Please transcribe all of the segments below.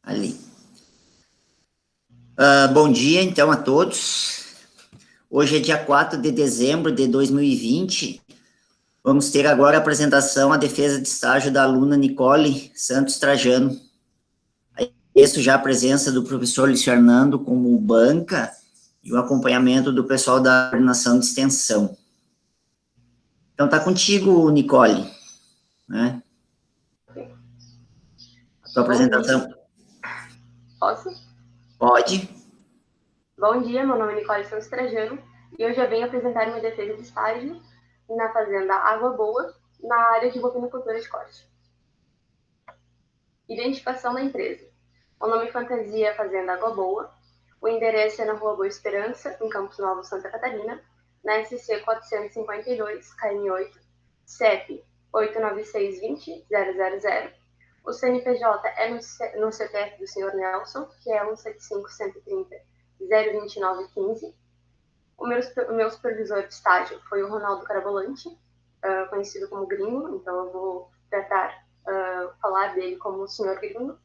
Ali. Bom dia, então, a todos. Hoje é dia 4 de dezembro de 2020. Vamos ter agora a apresentação, a defesa de estágio da aluna Nicole Santos Trajano. Agradeço já a presença do professor Luiz Fernando como banca e o acompanhamento do pessoal da coordenação de extensão. Então, tá contigo, Nicole, né? A tua apresentação. Posso? Pode. Bom dia, meu nome é Nicole Santos Trajano e hoje eu venho apresentar minha defesa de estágio na fazenda Água Boa, na área de bovinocultura de corte. Identificação da empresa. O nome fantasia é Fazenda Água Boa. O endereço é na Rua Boa Esperança, em Campos Novos, Santa Catarina, na SC 452, KM8, CEP 89620-000. O CNPJ é no CPF do Sr. Nelson, que é 175-130-02915. O meu supervisor de estágio foi o Ronaldo Carabolante, conhecido como Gringo, então eu vou tratar falar dele como o Sr. Gringo.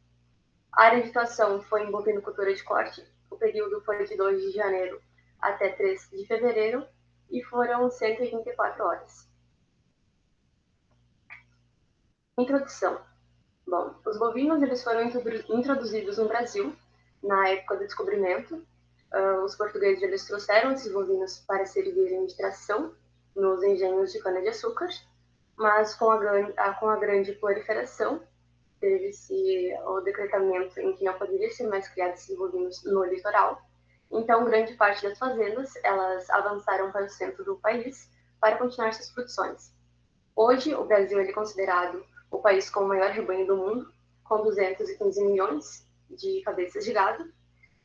A área de atuação foi em bovinocultura de corte. O período foi de 2 de janeiro até 3 de fevereiro e foram 124 horas. Introdução. Bom, os bovinos eles foram introduzidos no Brasil na época do descobrimento. Os portugueses eles trouxeram esses bovinos para servirem de tração nos engenhos de cana-de-açúcar, mas com a grande proliferação, teve-se o decretamento em que não poderia ser mais criados esses bovinos no litoral. Então, grande parte das fazendas elas avançaram para o centro do país para continuar suas produções. Hoje, o Brasil é considerado o país com o maior rebanho do mundo, com 215 milhões de cabeças de gado.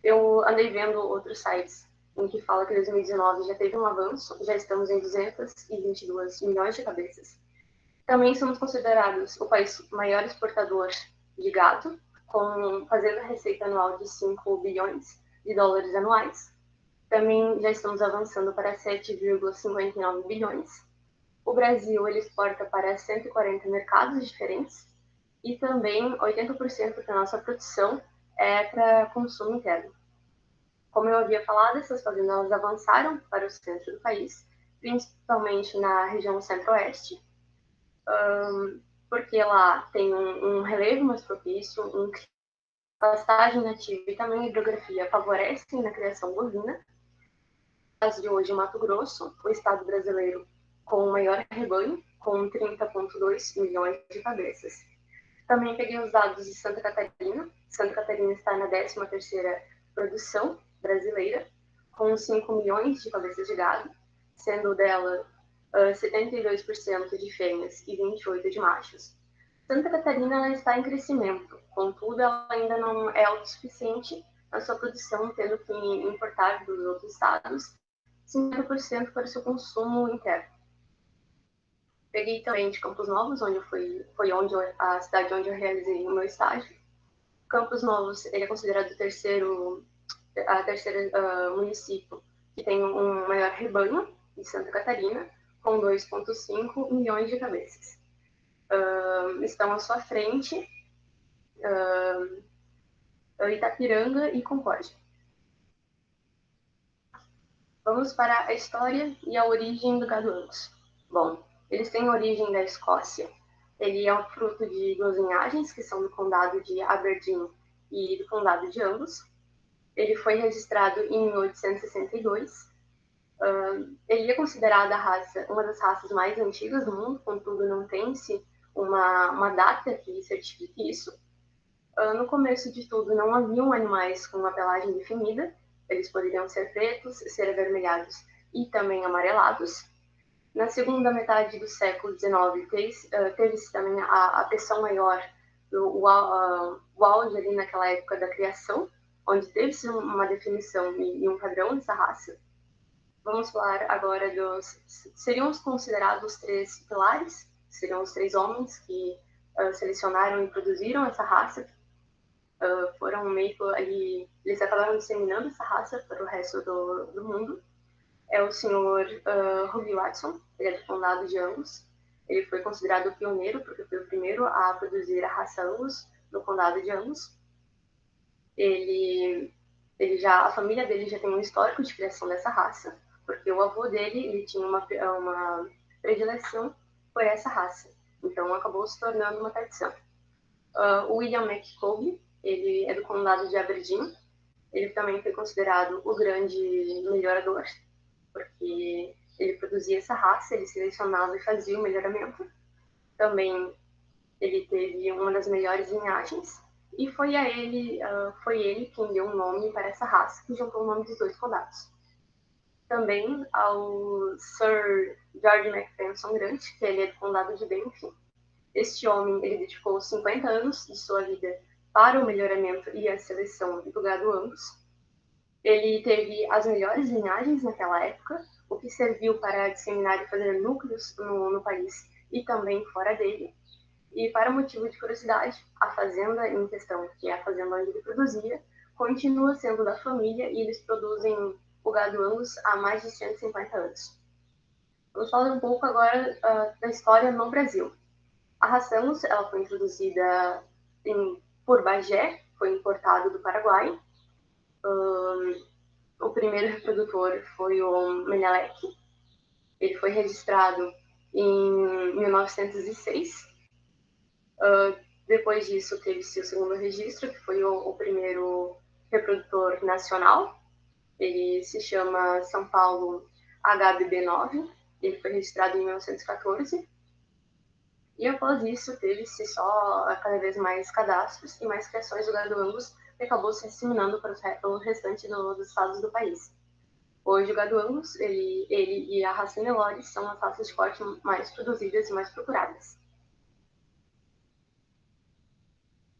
Eu andei vendo outros sites em que fala que 2019 já teve um avanço, já estamos em 222 milhões de cabeças. Também somos considerados o país maior exportador de gado, fazendo a receita anual de 5 bilhões de dólares anuais. Também já estamos avançando para 7,59 bilhões. O Brasil ele exporta para 140 mercados diferentes e também 80% da nossa produção é para consumo interno. Como eu havia falado, essas fazendas avançaram para o centro do país, principalmente na região centro-oeste, porque lá tem um relevo mais propício, pastagem nativa e também a hidrografia favorecem na criação bovina. As de hoje, Mato Grosso, o estado brasileiro com o maior rebanho, com 30,2 milhões de cabeças. Também peguei os dados de Santa Catarina. Santa Catarina está na 13ª produção brasileira, com 5 milhões de cabeças de gado, sendo dela 72% de fêmeas e 28% de machos. Santa Catarina ela está em crescimento, contudo, ela ainda não é autossuficiente na sua produção, tendo que importar dos outros estados 50% para o seu consumo interno. Peguei também de Campos Novos, onde foi a cidade onde eu realizei o meu estágio. Campos Novos ele é considerado o terceiro município que tem um maior rebanho de Santa Catarina, com 2,5 milhões de cabeças. Estão à sua frente Itapiranga e Concórdia. Vamos para a história e a origem do gado Angus. Bom, eles têm origem da Escócia. Ele é um fruto de duas linhagens, que são do condado de Aberdeen e do condado de Angus. Ele foi registrado em 1862. Ele é considerado uma das raças mais antigas do mundo, contudo não tem-se uma data que certifique isso. No começo de tudo, não haviam animais com uma pelagem definida. Eles poderiam ser pretos, ser avermelhados e também amarelados. Na segunda metade do século XIX, teve-se também a pressão maior, o auge ali naquela época da criação, onde teve-se uma definição e um padrão dessa raça. Vamos falar agora seriam considerados os 3 pilares, seriam os 3 homens que selecionaram e produziram essa raça. Foram eles acabaram disseminando essa raça para o resto do mundo. É o senhor Ruby Watson, ele é do condado de Angus. Ele foi considerado o pioneiro, porque foi o primeiro a produzir a raça Angus no condado de Angus. A família dele já tem um histórico de criação dessa raça, porque o avô dele ele tinha uma predileção por essa raça. Então, acabou se tornando uma tradição. O William McCobb, ele é do condado de Aberdeen. Ele também foi considerado o grande melhorador, porque ele produzia essa raça, ele selecionava e fazia o melhoramento. Também ele teve uma das melhores linhagens, e foi ele quem deu um nome para essa raça, que juntou o nome dos dois condados. Também ao Sir George Macpherson Grant, que ele é do condado de Benfim. Este homem, ele dedicou 50 anos de sua vida para o melhoramento e a seleção do gado Angus. Ele teve as melhores linhagens naquela época, o que serviu para disseminar e fazer núcleos no país e também fora dele. E, para motivo de curiosidade, a fazenda em questão, que é a fazenda onde ele produzia, continua sendo da família e eles produzem o gado Angus há mais de 150 anos. Vamos falar um pouco agora da história no Brasil. A raça Angus ela foi introduzida por Bagé, foi importado do Paraguai. O primeiro reprodutor foi o Menelec. Ele foi registrado em 1906. Depois disso, teve-se o segundo registro, que foi o primeiro reprodutor nacional. Ele se chama São Paulo HBB9. Ele foi registrado em 1914. E após isso, teve-se só cada vez mais cadastros e mais criações do gado Angus, que acabou se disseminando para o restante dos estados do país. Hoje, o gado Angus, ele e a raça Nelore são as raças de corte mais produzidas e mais procuradas.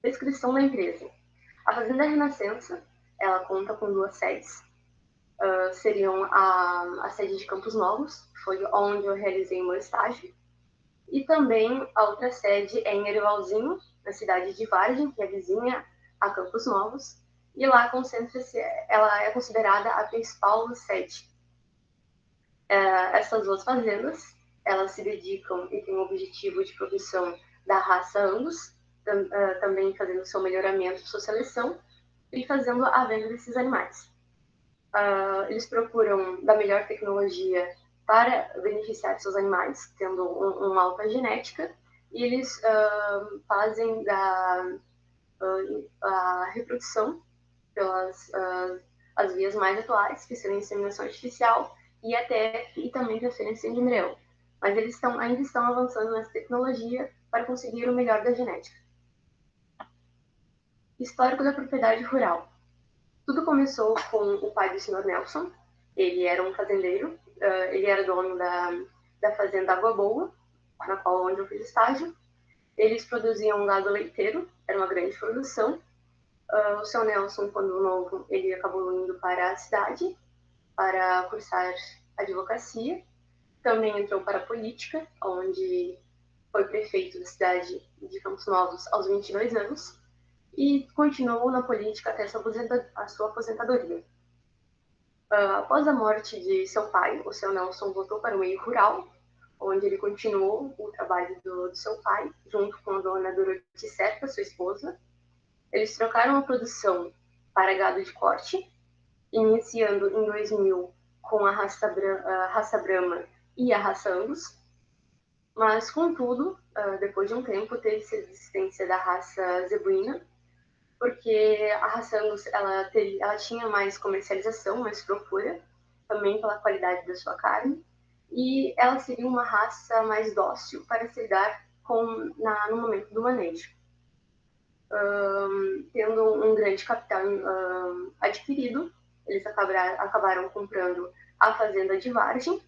Descrição da empresa. A Fazenda Renascença, ela conta com 2 sedes. Seriam a sede de Campos Novos, que foi onde eu realizei meu estágio, e também a outra sede é em Erivalzinho, na cidade de Vargem, que é vizinha a Campos Novos, e lá concentra-se, ela é considerada a principal sede. Essas 2 fazendas, elas se dedicam e têm o objetivo de produção da raça Angus, também fazendo seu melhoramento, sua seleção, e fazendo a venda desses animais. Eles procuram da melhor tecnologia para beneficiar seus animais, tendo uma alta genética, e eles fazem a reprodução pelas as vias mais atuais, que são a inseminação artificial e e também transferência de embrião. Mas eles ainda estão avançando nessa tecnologia para conseguir o melhor da genética. Histórico da propriedade rural. Tudo começou com o pai do Sr. Nelson. Ele era um fazendeiro, ele era dono da fazenda Água Boa, na qual onde eu fiz estágio. Eles produziam um gado leiteiro, era uma grande produção. O Sr. Nelson, quando novo, ele acabou indo para a cidade para cursar advocacia. Também entrou para a política, onde foi prefeito da cidade de Campos Novos aos 22 anos. E continuou na política até a sua aposentadoria. Após a morte de seu pai, o seu Nelson voltou para o meio rural, onde ele continuou o trabalho do seu pai, junto com a dona Dorothy Serpa, sua esposa. Eles trocaram a produção para gado de corte, iniciando em 2000 com a raça Brahma e a raça Angus. Mas, contudo, depois de um tempo, teve-se a existência da raça Zebuína, porque a raça Angus ela tinha mais comercialização, mais procura, também pela qualidade da sua carne, e ela seria uma raça mais dócil para se lidar no momento do manejo. Tendo um grande capital adquirido, eles acabaram comprando a fazenda de Vargem,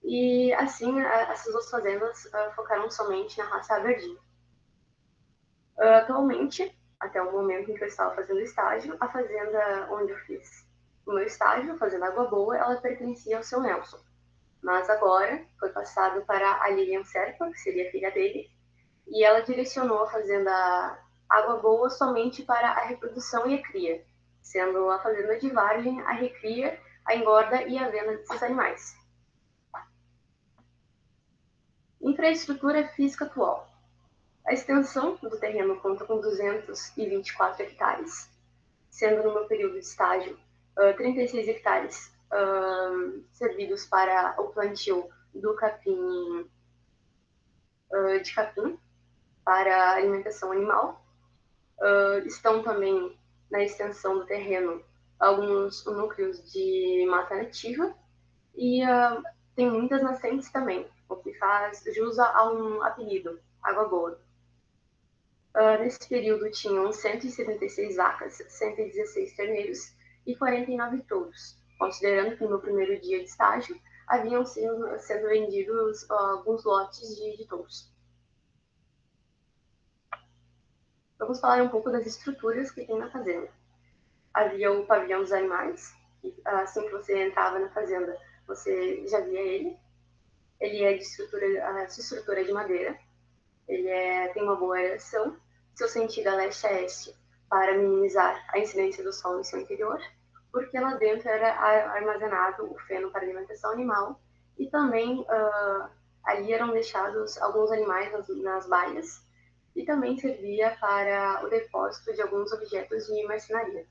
e assim essas 2 fazendas focaram somente na raça Aberdeen. Atualmente, até o momento em que eu estava fazendo estágio, a fazenda onde eu fiz o meu estágio, a Fazenda Água Boa, ela pertencia ao seu Nelson. Mas agora foi passado para a Lilian Serpa, que seria a filha dele, e ela direcionou a Fazenda Água Boa somente para a reprodução e a cria, sendo a Fazenda de Vargem a recria, a engorda e a venda desses animais. Infraestrutura física atual. A extensão do terreno conta com 224 hectares. sendo no meu período de estágio 36 hectares servidos para o plantio do capim, de capim para alimentação animal. Estão também na extensão do terreno alguns núcleos de mata nativa e tem muitas nascentes também, o que faz jus a um apelido, Água Boa. Nesse período tinham 176 vacas, 116 terneiros e 49 touros, considerando que no primeiro dia de estágio haviam sendo vendidos alguns lotes de touros. Vamos falar um pouco das estruturas que tem na fazenda. Havia o pavilhão dos animais, que assim que você entrava na fazenda, você já via ele. Ele é de estrutura de madeira, ele tem uma boa aeração, seu sentido é leste-oeste para minimizar a incidência do sol no seu interior, porque lá dentro era armazenado o feno para alimentação animal e também ali eram deixados alguns animais nas baias e também servia para o depósito de alguns objetos de marcenaria.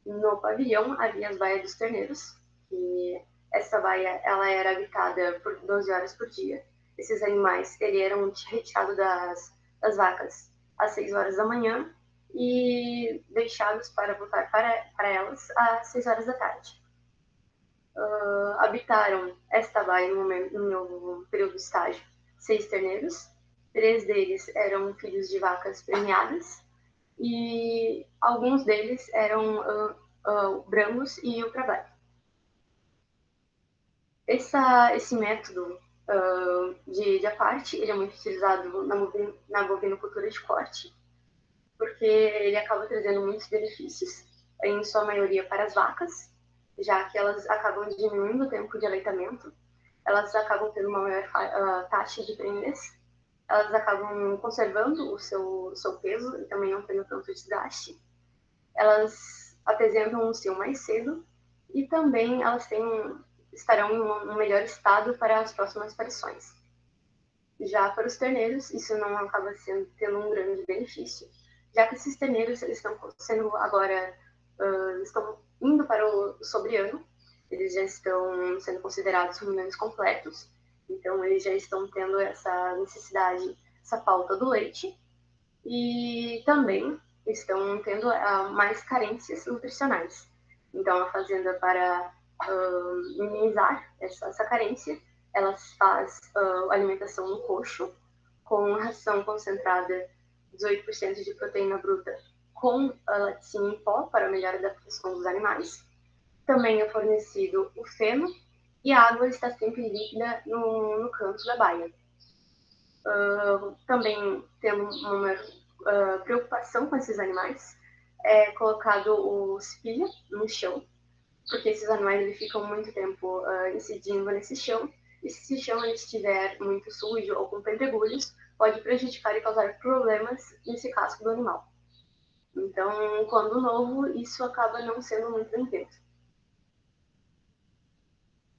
No pavilhão havia as baias dos terneiros, que essa baia ela era habitada por 12 horas por dia. Esses animais eram retirados das vacas às 6 horas da manhã e deixados para voltar para elas às 6 horas da tarde. Habitaram esta baia no meu período de estágio 6 terneiros, 3 deles eram filhos de vacas premiadas e alguns deles eram brancos e o trabalho. Esse método de aparte, ele é muito utilizado na bovinocultura de corte, porque ele acaba trazendo muitos benefícios, em sua maioria para as vacas, já que elas acabam diminuindo o tempo de aleitamento, elas acabam tendo uma maior taxa de prenhez, elas acabam conservando o seu peso e também não tendo tanto desgaste, elas apresentam um cio mais cedo e também elas estarão em um melhor estado para as próximas parições. Já para os terneiros, isso não acaba tendo um grande benefício, já que esses terneiros eles estão sendo agora, estão indo para o sobriano, eles já estão sendo considerados ruminantes completos, então eles já estão tendo essa necessidade, essa falta do leite, e também estão tendo mais carências nutricionais. Então, a fazenda, para minimizar essa carência, ela faz alimentação no coxo, com ração concentrada 18% de proteína bruta, com laticínio em pó, para melhor adaptação dos animais. Também é fornecido o feno, e a água está sempre líquida no canto da baia. Também temos uma preocupação com esses animais, é colocado o spilha no chão, porque esses animais eles ficam muito tempo incidindo nesse chão, e se esse chão ele estiver muito sujo ou com pedregulhos, pode prejudicar e causar problemas nesse casco do animal. Então, quando novo, isso acaba não sendo muito bem feito.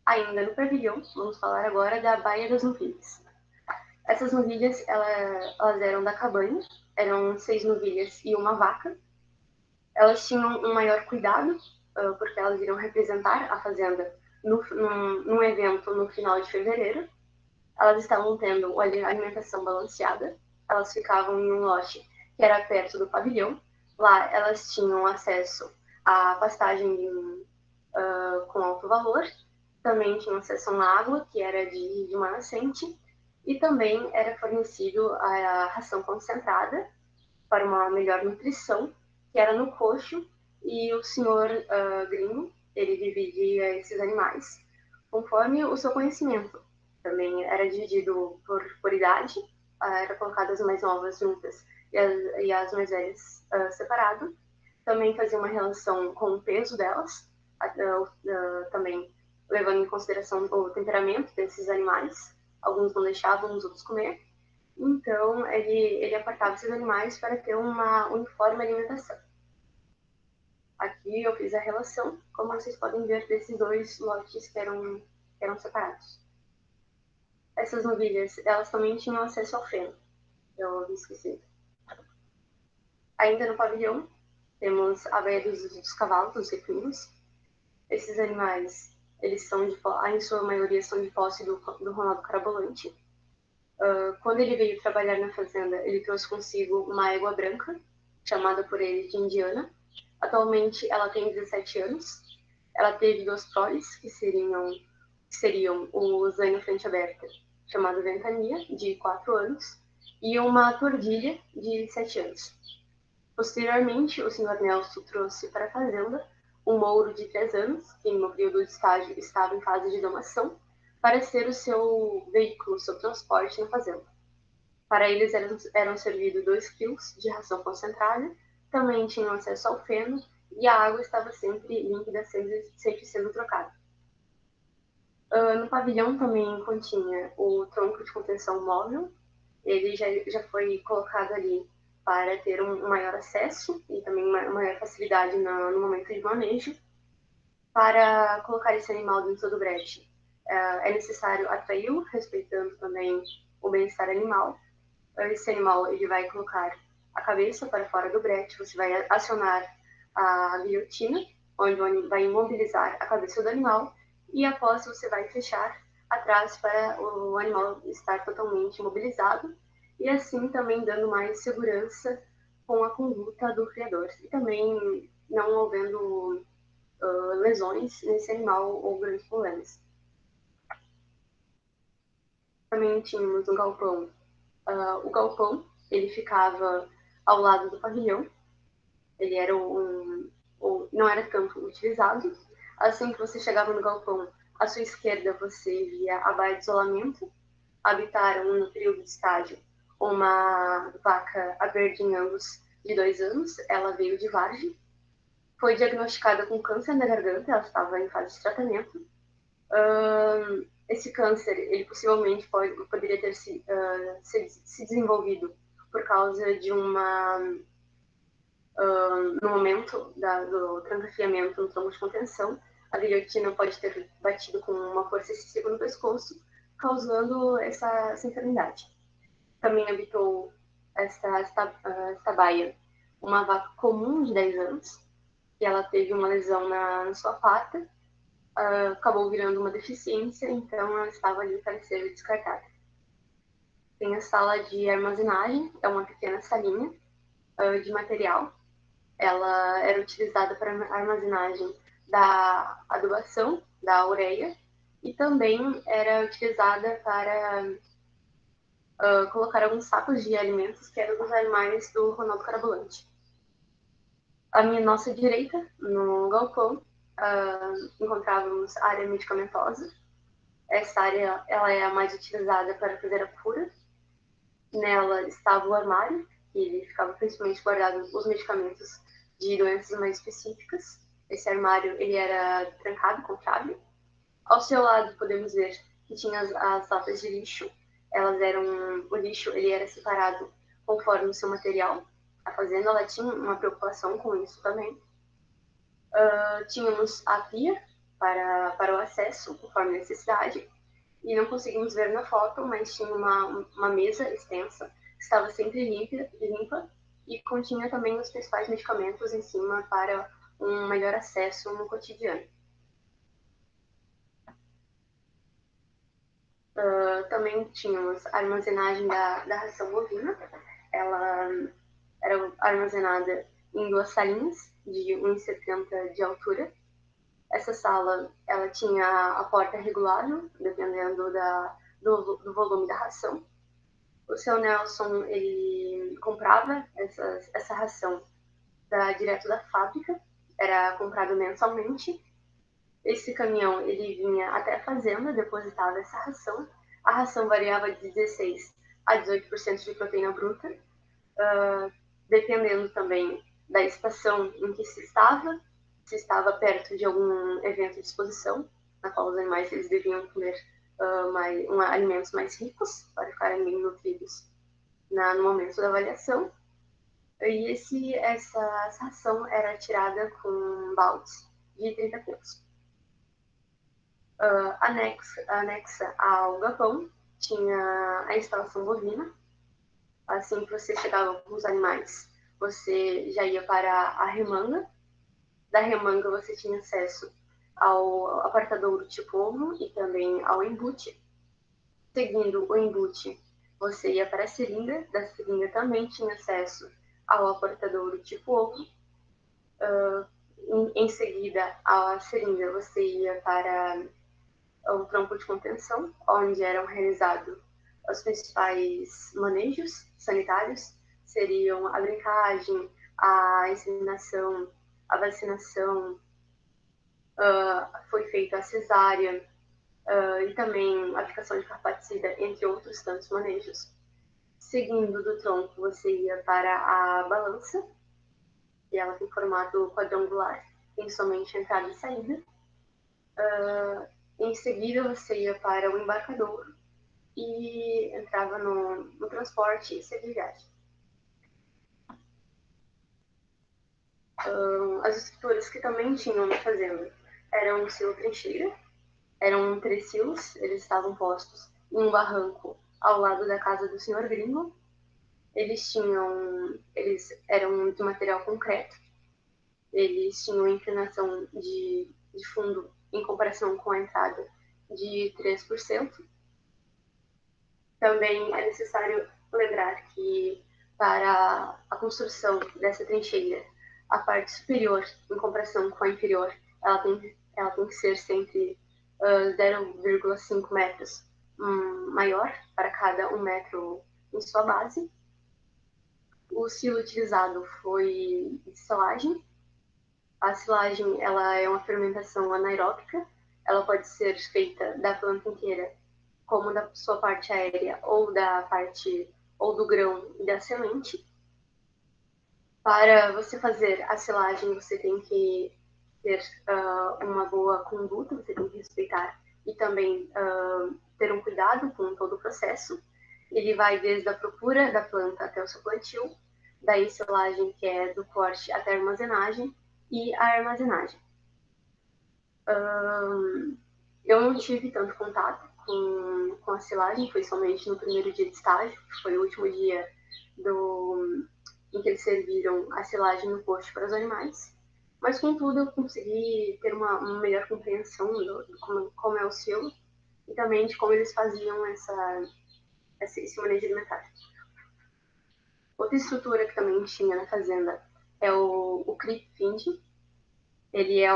Ainda no pavilhão, vamos falar agora da Baía das Novilhas. Essas novilhas, elas eram da cabanha, eram 6 novilhas e uma vaca. Elas tinham um maior cuidado, porque elas iriam representar a fazenda num evento no final de fevereiro. Elas estavam tendo alimentação balanceada, elas ficavam em um lote que era perto do pavilhão. Lá elas tinham acesso à pastagem com alto valor, também tinham acesso a uma água que era de uma nascente, e também era fornecido a ração concentrada para uma melhor nutrição, que era no coxo, e o senhor Gringo, ele dividia esses animais conforme o seu conhecimento. Também era dividido por idade, era colocado as mais novas juntas e as mais velhas separado. Também fazia uma relação com o peso delas, também levando em consideração o temperamento desses animais. Alguns não deixavam os outros comer. Então, ele apartava esses animais para ter uma uniforme alimentação. Aqui eu fiz a relação, como vocês podem ver, desses 2 lotes que eram separados. Essas novilhas, elas também tinham acesso ao feno. Eu havia esquecido. Ainda no pavilhão, Temos a veia dos cavalos, dos equinos. Esses animais, eles são em sua maioria são de posse do Ronaldo Carabolante. Quando ele veio trabalhar na fazenda, ele trouxe consigo uma égua branca, chamada por ele de Indiana. Atualmente, ela tem 17 anos. Ela teve 2 proles, que seriam o zaino frente aberta, chamado Ventania, de 4 anos, e uma tordilha, de 7 anos. Posteriormente, o Sr. Nelson trouxe para a fazenda um mouro de 3 anos, que no período de estágio estava em fase de domação, para ser o seu veículo, seu transporte na fazenda. Para eles eram servidos 2 quilos de ração concentrada, também tinham acesso ao feno e a água estava sempre límpida, sempre sendo trocada. No pavilhão também continha o tronco de contenção móvel, ele já foi colocado ali para ter um maior acesso e também uma maior facilidade no momento de manejo. Para colocar esse animal dentro do brete, é necessário atraí-lo, respeitando também o bem-estar animal. Esse animal ele vai colocar a cabeça para fora do brete, você vai acionar a guilhotina, onde vai imobilizar a cabeça do animal, e após você vai fechar atrás para o animal estar totalmente imobilizado, e assim também dando mais segurança com a conduta do criador, e também não havendo lesões nesse animal ou grandes problemas. Também tínhamos um galpão. O galpão ele ficava ao lado do pavilhão. Ele era não era tanto utilizado. Assim que você chegava no galpão, à sua esquerda você via a baía de isolamento. Habitaram no período de estágio uma vaca aberdinhangos de 2 anos. Ela veio de Vargem. Foi diagnosticada com câncer na garganta. Ela estava em fase de tratamento. Esse câncer, ele possivelmente poderia ter se desenvolvido por causa de no momento do trancafiamento no tronco de contenção, a guilhotina pode ter batido com uma força excessiva no pescoço, causando essa enfermidade. Também habitou esta baia uma vaca comum de 10 anos, e ela teve uma lesão na sua pata, acabou virando uma deficiência, então ela estava ali para ser descartada. Tem a sala de armazenagem, é uma pequena salinha de material. Ela era utilizada para armazenagem da adubação, da ureia, e também era utilizada para colocar alguns sacos de alimentos que eram dos animais do Ronaldo Carabolante. À nossa direita, no galpão, encontrávamos a área medicamentosa. Essa área ela é a mais utilizada para fazer a cura. Nela estava o armário, que ele ficava principalmente guardado os medicamentos de doenças mais específicas. Esse armário ele era trancado com chave. Ao seu lado podemos ver que tinha as latas de lixo. O lixo ele era separado conforme o seu material. A fazenda ela tinha uma preocupação com isso também. Tínhamos a pia para o acesso, conforme a necessidade, e não conseguimos ver na foto, mas tinha uma mesa extensa, que estava sempre limpa, e continha também os principais medicamentos em cima para um melhor acesso no cotidiano. Também tínhamos a armazenagem da ração bovina. Ela era armazenada em 2 salinhas de 1,70 de altura. Essa sala ela tinha a porta regulável, dependendo do volume da ração. O seu Nelson ele comprava essa ração direto da fábrica, era comprado mensalmente. Esse caminhão ele vinha até a fazenda, depositava essa ração. A ração variava de 16 a 18% de proteína bruta, dependendo também da estação em que se estava perto de algum evento de exposição, na qual os animais eles deviam comer alimentos mais ricos para ficarem bem nutridos no momento da avaliação. E essa ração era tirada com baldes de 30 quilos. Anexa ao galpão tinha a instalação bovina. Assim que você chegava com os animais, você já ia para a remanga. Da remanga você tinha acesso ao apartadouro tipo ovo e também ao embute. Seguindo o embute, você ia para a seringa. Da seringa também tinha acesso ao apartadouro tipo ovo. Em seguida, a seringa, você ia para o tronco de contenção, onde eram realizados os principais manejos sanitários, seriam a brincagem, a inseminação, a vacinação, foi feita a cesárea, e também a aplicação de carpaticida, entre outros tantos manejos. Seguindo do tronco, você ia para a balança, e ela tem formato quadrangular, tem somente entrada e saída. Em seguida, você ia para o embarcador e entrava no transporte e seguia viagem. As estruturas que também tinham na fazenda eram um silo trincheira, eram 3 silos, eles estavam postos em um barranco ao lado da casa do senhor Gringo. Eles eram de material concreto, eles tinham inclinação de fundo em comparação com a entrada de 3%. Também é necessário lembrar que para a construção dessa trincheira, a parte superior, em comparação com a inferior, ela tem que ser sempre 0,5 metros maior para cada 1 metro em sua base. O silo utilizado foi de silagem. A silagem ela é uma fermentação anaeróbica. Ela pode ser feita da planta inteira, como da sua parte aérea ou da parte ou do grão e da semente. Para você fazer a silagem, você tem que ter uma boa conduta, você tem que respeitar e também ter um cuidado com todo o processo. Ele vai desde a procura da planta até o seu plantio, daí silagem, que é do corte até a armazenagem, e a armazenagem. Eu não tive tanto contato com a silagem, foi somente no primeiro dia de estágio, que foi o último dia em que eles serviram a silagem no posto para os animais. Mas, contudo, eu consegui ter uma melhor compreensão de como é o silo e também de como eles faziam esse manejo alimentar. Outra estrutura que também tinha na fazenda é o creep feed. Ele é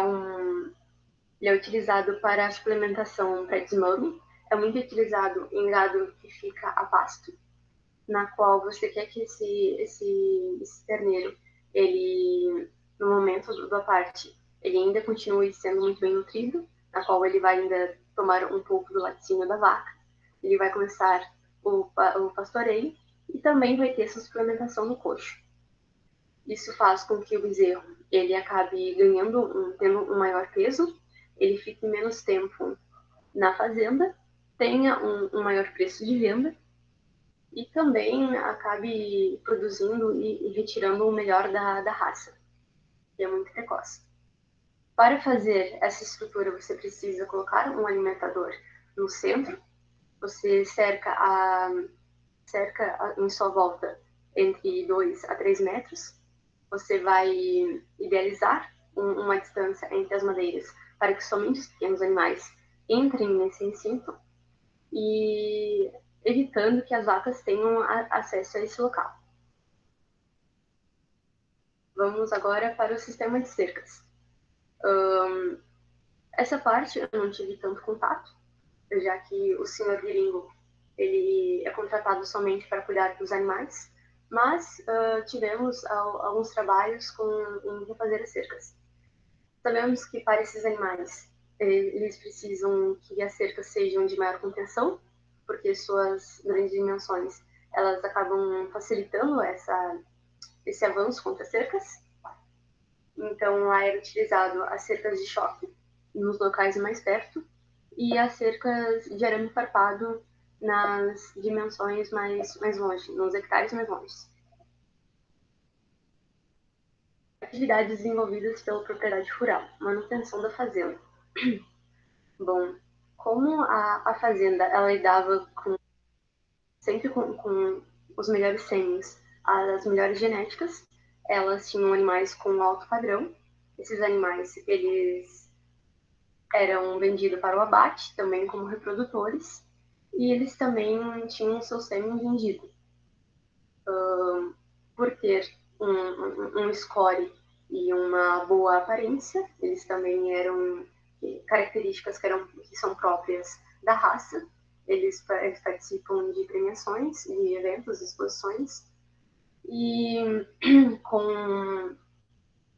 utilizado para a suplementação pré-desmame. É muito utilizado em gado que fica a pasto, na qual você quer que esse terneiro, ele, no momento da parte, ele ainda continue sendo muito bem nutrido, na qual ele vai ainda tomar um pouco do laticínio da vaca, ele vai começar o pastoreio e também vai ter essa suplementação no coxo. Isso faz com que o bezerro ele acabe tendo um maior peso, ele fique menos tempo na fazenda, tenha um maior preço de venda e também acabe produzindo e retirando o melhor da raça, que é muito precoce. Para fazer essa estrutura, você precisa colocar um alimentador no centro, você cerca em sua volta entre 2 a 3 metros, você vai idealizar uma distância entre as madeiras para que somente os pequenos animais entrem nesse recinto e evitando que as vacas tenham acesso a esse local. Vamos agora para o sistema de cercas. Essa parte eu não tive tanto contato, já que o senhor Gringo ele é contratado somente para cuidar dos animais, mas tivemos alguns trabalhos em refazer as cercas. Sabemos que para esses animais eles precisam que as cercas sejam de maior contenção, porque suas grandes dimensões elas acabam facilitando esse avanço contra as cercas. Então, lá era utilizado as cercas de choque nos locais mais perto e as cercas de arame farpado nas dimensões mais longe, nos hectares mais longe. Atividades desenvolvidas pela propriedade rural, manutenção da fazenda. Bom, como a fazenda ela lidava sempre com os melhores sêmens, as melhores genéticas, elas tinham animais com alto padrão. Esses animais, eles eram vendidos para o abate, também como reprodutores, e eles também tinham seu sêmen vendido. Por ter um score e uma boa aparência, eles também eram características que são próprias da raça. Eles participam de premiações, de eventos, exposições, e com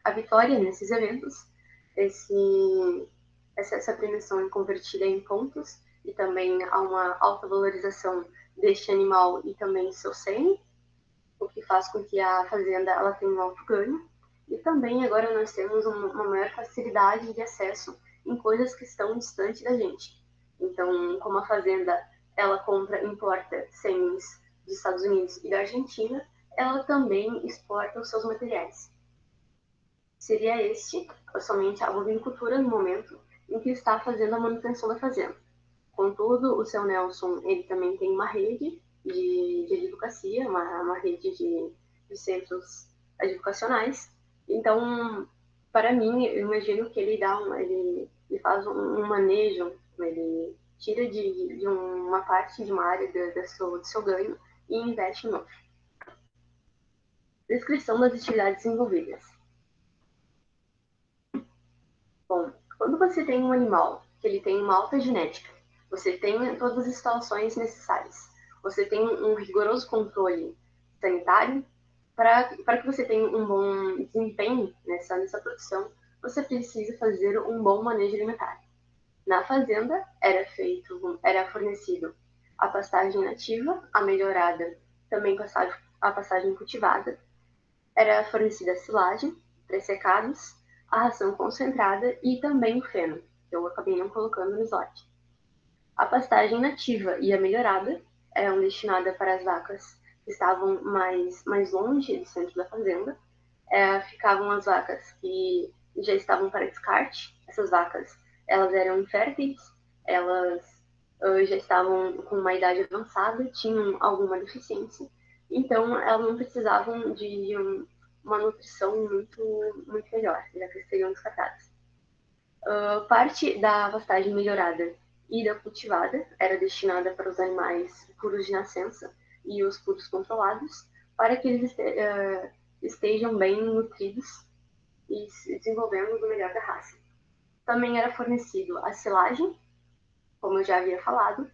a vitória nesses eventos, essa premiação é convertida em pontos e também há uma alta valorização deste animal e também seu sêmen, o que faz com que a fazenda ela tenha um alto ganho. E também agora nós temos uma maior facilidade de acesso em coisas que estão distantes da gente. Então, como a fazenda ela compra e importa sêmens dos Estados Unidos e da Argentina, ela também exporta os seus materiais. Seria este somente a bovinicultura no momento em que está fazendo a manutenção da fazenda. Contudo, o seu Nelson ele também tem uma rede de advocacia, uma rede de centros educacionais. Então, para mim, eu imagino que ele faz um manejo, ele tira de uma parte de uma área do seu ganho e investe em outra. Descrição das atividades envolvidas. Bom, quando você tem um animal que ele tem uma alta genética, você tem todas as instalações necessárias, você tem um rigoroso controle sanitário, para que você tenha um bom desempenho nessa produção, você precisa fazer um bom manejo alimentar. Na fazenda era fornecido a pastagem nativa, a melhorada, também a pastagem cultivada, era fornecida a silagem, pressecados, a ração concentrada e também o feno, que eu acabei não colocando no slide. A pastagem nativa e a melhorada eram destinadas para as vacas que estavam mais longe do centro da fazenda. Ficavam as vacas que já estavam para descarte. Essas vacas elas eram inférteis, elas já estavam com uma idade avançada, tinham alguma deficiência, então elas não precisavam de uma nutrição muito melhor, já que seriam descartadas. Parte da pastagem melhorada e da cultivada era destinada para os animais puros de nascença e os puros controlados, para que eles estejam bem nutridos e se desenvolvendo do melhor da raça. Também era fornecido a silagem, como eu já havia falado,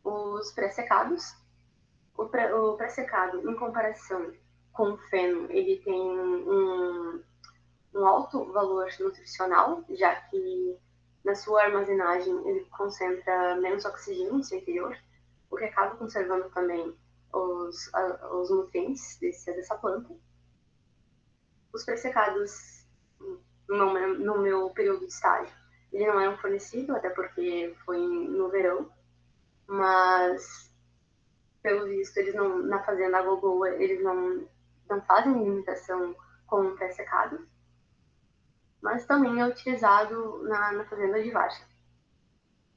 os pré-secados. O pré-secado, em comparação com o feno, ele tem um alto valor nutricional, já que na sua armazenagem ele concentra menos oxigênio no seu interior, o que acaba conservando também os nutrientes dessa planta. Os pré-secados, no meu período de estágio, eles não eram fornecidos, até porque foi no verão, mas pelo visto, eles não, na fazenda Gogoa, eles não fazem limitação com o pré-secado, mas também é utilizado na fazenda de Várzea.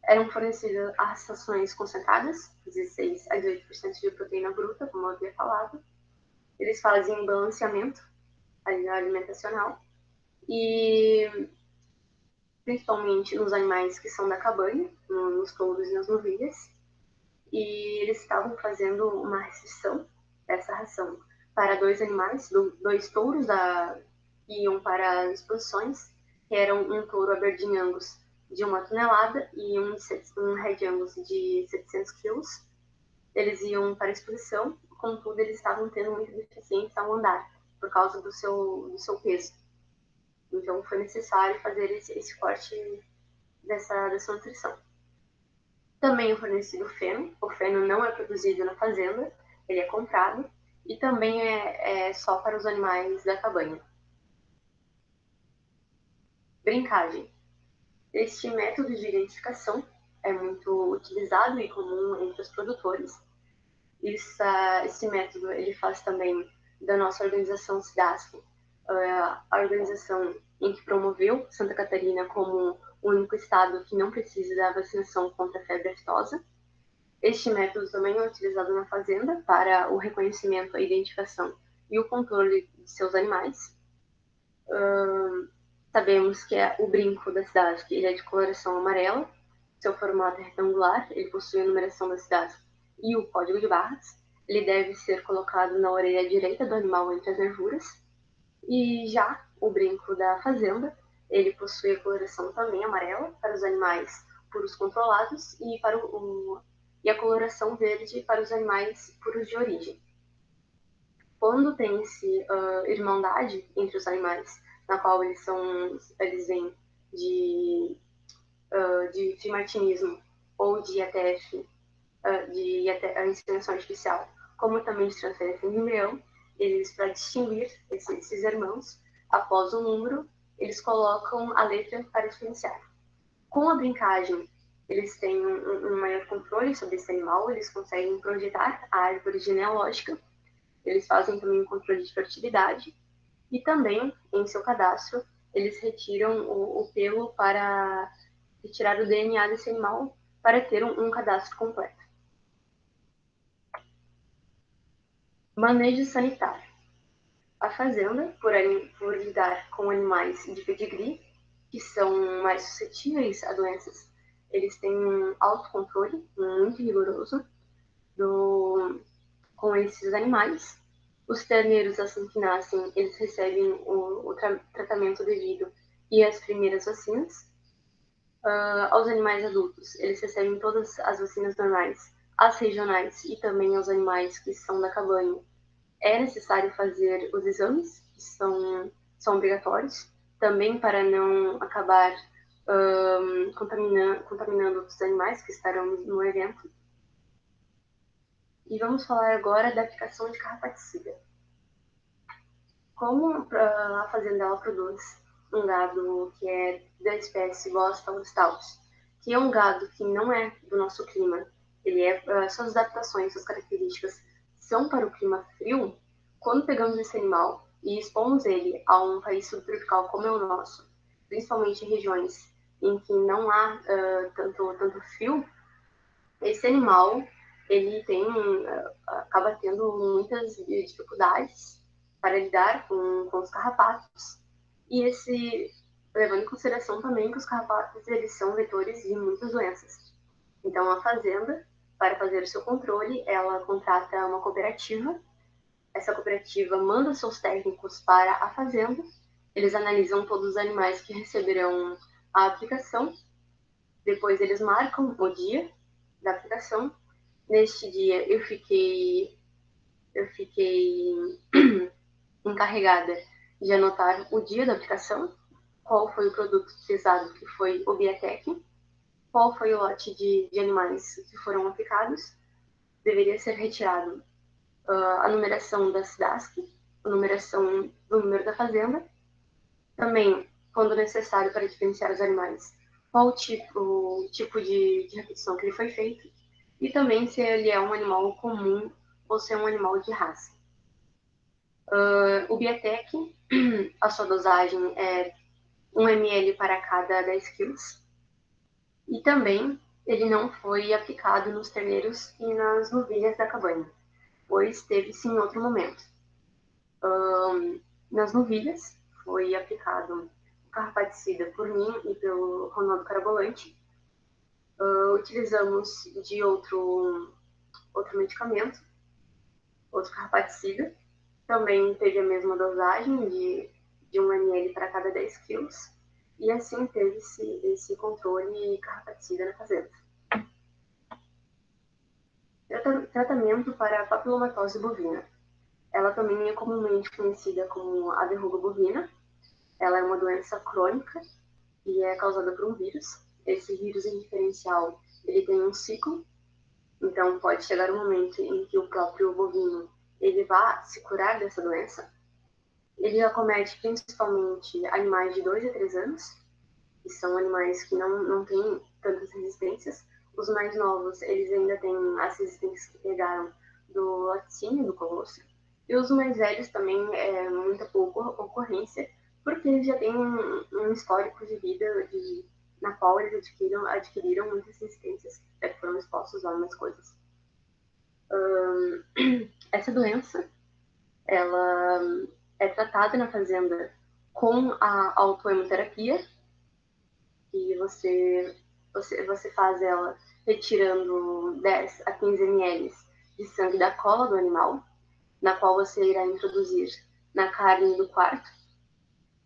Eram fornecidas as rações concentradas, 16 a 18% de proteína bruta, como eu havia falado. Eles fazem balanceamento alimentacional e principalmente nos animais que são da cabanha, nos touros e nas novilhas, e eles estavam fazendo uma restrição dessa ração para 2 animais, 2 touros que iam para as exposições, que eram um touro Aberdeen Angus de 1 tonelada e um Red Angus de 700 quilos. Eles iam para a exposição, contudo eles estavam tendo muita deficiência ao andar, por causa do seu peso. Então foi necessário fazer esse corte dessa nutrição. Também é fornecido feno. O feno não é produzido na fazenda, ele é comprado e também é só para os animais da cabanha. Brincagem. Este método de identificação é muito utilizado e comum entre os produtores. Esse método ele faz também da nossa organização SIDASC, a organização em que promoveu Santa Catarina como o único estado que não precisa da vacinação contra a febre aftosa. Este método também é utilizado na fazenda para o reconhecimento e identificação e o controle de seus animais. Sabemos que o brinco da cidade, que ele é de coloração amarela, seu formato é retangular, ele possui a numeração da cidade e o código de barras. Ele deve ser colocado na orelha direita do animal entre as nervuras. E já o brinco da fazenda, ele possui a coloração também amarela para os animais puros controlados e, e a coloração verde para os animais puros de origem. Quando tem-se irmandade entre os animais, na qual eles vêm de martinismo ou de ATF, de a inseminação artificial, como também de transferência de embrião, eles, para distinguir esses irmãos, após o número, eles colocam a letra para diferenciar. Com a brincagem, eles têm um maior controle sobre esse animal, eles conseguem projetar a árvore genealógica, eles fazem também um controle de fertilidade e também, em seu cadastro, eles retiram o pelo para retirar o DNA desse animal para ter um cadastro completo. Manejo sanitário. A fazenda, por lidar com animais de pedigree, que são mais suscetíveis a doenças, eles têm um autocontrole muito rigoroso com esses animais. Os terneiros, assim que nascem, eles recebem o tratamento devido e as primeiras vacinas. Aos animais adultos, eles recebem todas as vacinas normais, as regionais e também aos animais que são da cabanha. É necessário fazer os exames, que são obrigatórios, também para não acabar contaminando outros animais que estarão no evento. E vamos falar agora da aplicação de carrapaticida. Como a fazenda ela produz um gado que é da espécie Bos taurus, que é um gado que não é do nosso clima, suas adaptações, suas características são para o clima frio. Quando pegamos esse animal e expomos ele a um país subtropical como é o nosso, principalmente em regiões em que não há tanto frio, esse animal ele acaba tendo muitas dificuldades para lidar com os carrapatos, e levando em consideração também que os carrapatos eles são vetores de muitas doenças. Então a fazenda, para fazer o seu controle, ela contrata uma cooperativa. Essa cooperativa manda seus técnicos para a fazenda, eles analisam todos os animais que receberão a aplicação, depois eles marcam o dia da aplicação. Neste dia eu fiquei encarregada de anotar o dia da aplicação, qual foi o produto utilizado, que foi o Biotech, qual foi o lote de animais que foram aplicados, deveria ser retirado a numeração da SIDASC, a numeração do número da fazenda, também, quando necessário para diferenciar os animais, qual o tipo de repetição que ele foi feito, e também se ele é um animal comum ou se é um animal de raça. O Biotech, a sua dosagem é 1 ml para cada 10 quilos. E também ele não foi aplicado nos terneiros e nas novilhas da cabanha, pois teve sim em outro momento. Nas novilhas foi aplicado o carrapaticida por mim e pelo Ronaldo Carabolante. Utilizamos de outro medicamento, outro carrapaticida. Também teve a mesma dosagem de 1 ml para cada 10 quilos. E assim teve-se esse controle carrapaticida na fazenda. Tratamento para a papilomatose bovina. Ela também é comumente conhecida como a verruga bovina. Ela é uma doença crônica e é causada por um vírus. Esse vírus em diferencial, ele tem um ciclo. Então pode chegar um momento em que o próprio bovino ele vá se curar dessa doença. Ele acomete principalmente animais de 2 a 3 anos, que são animais que não têm tantas resistências. Os mais novos, eles ainda têm as resistências que pegaram do laticínio, do colostro. E os mais velhos também é muita pouca ocorrência, porque eles já têm um histórico de vida na qual eles adquiriram muitas resistências, que foram expostos a algumas coisas. Essa doença, ela é tratada na fazenda com a autohemoterapia, e você faz ela retirando 10 a 15 ml de sangue da cola do animal, na qual você irá introduzir na carne do quarto.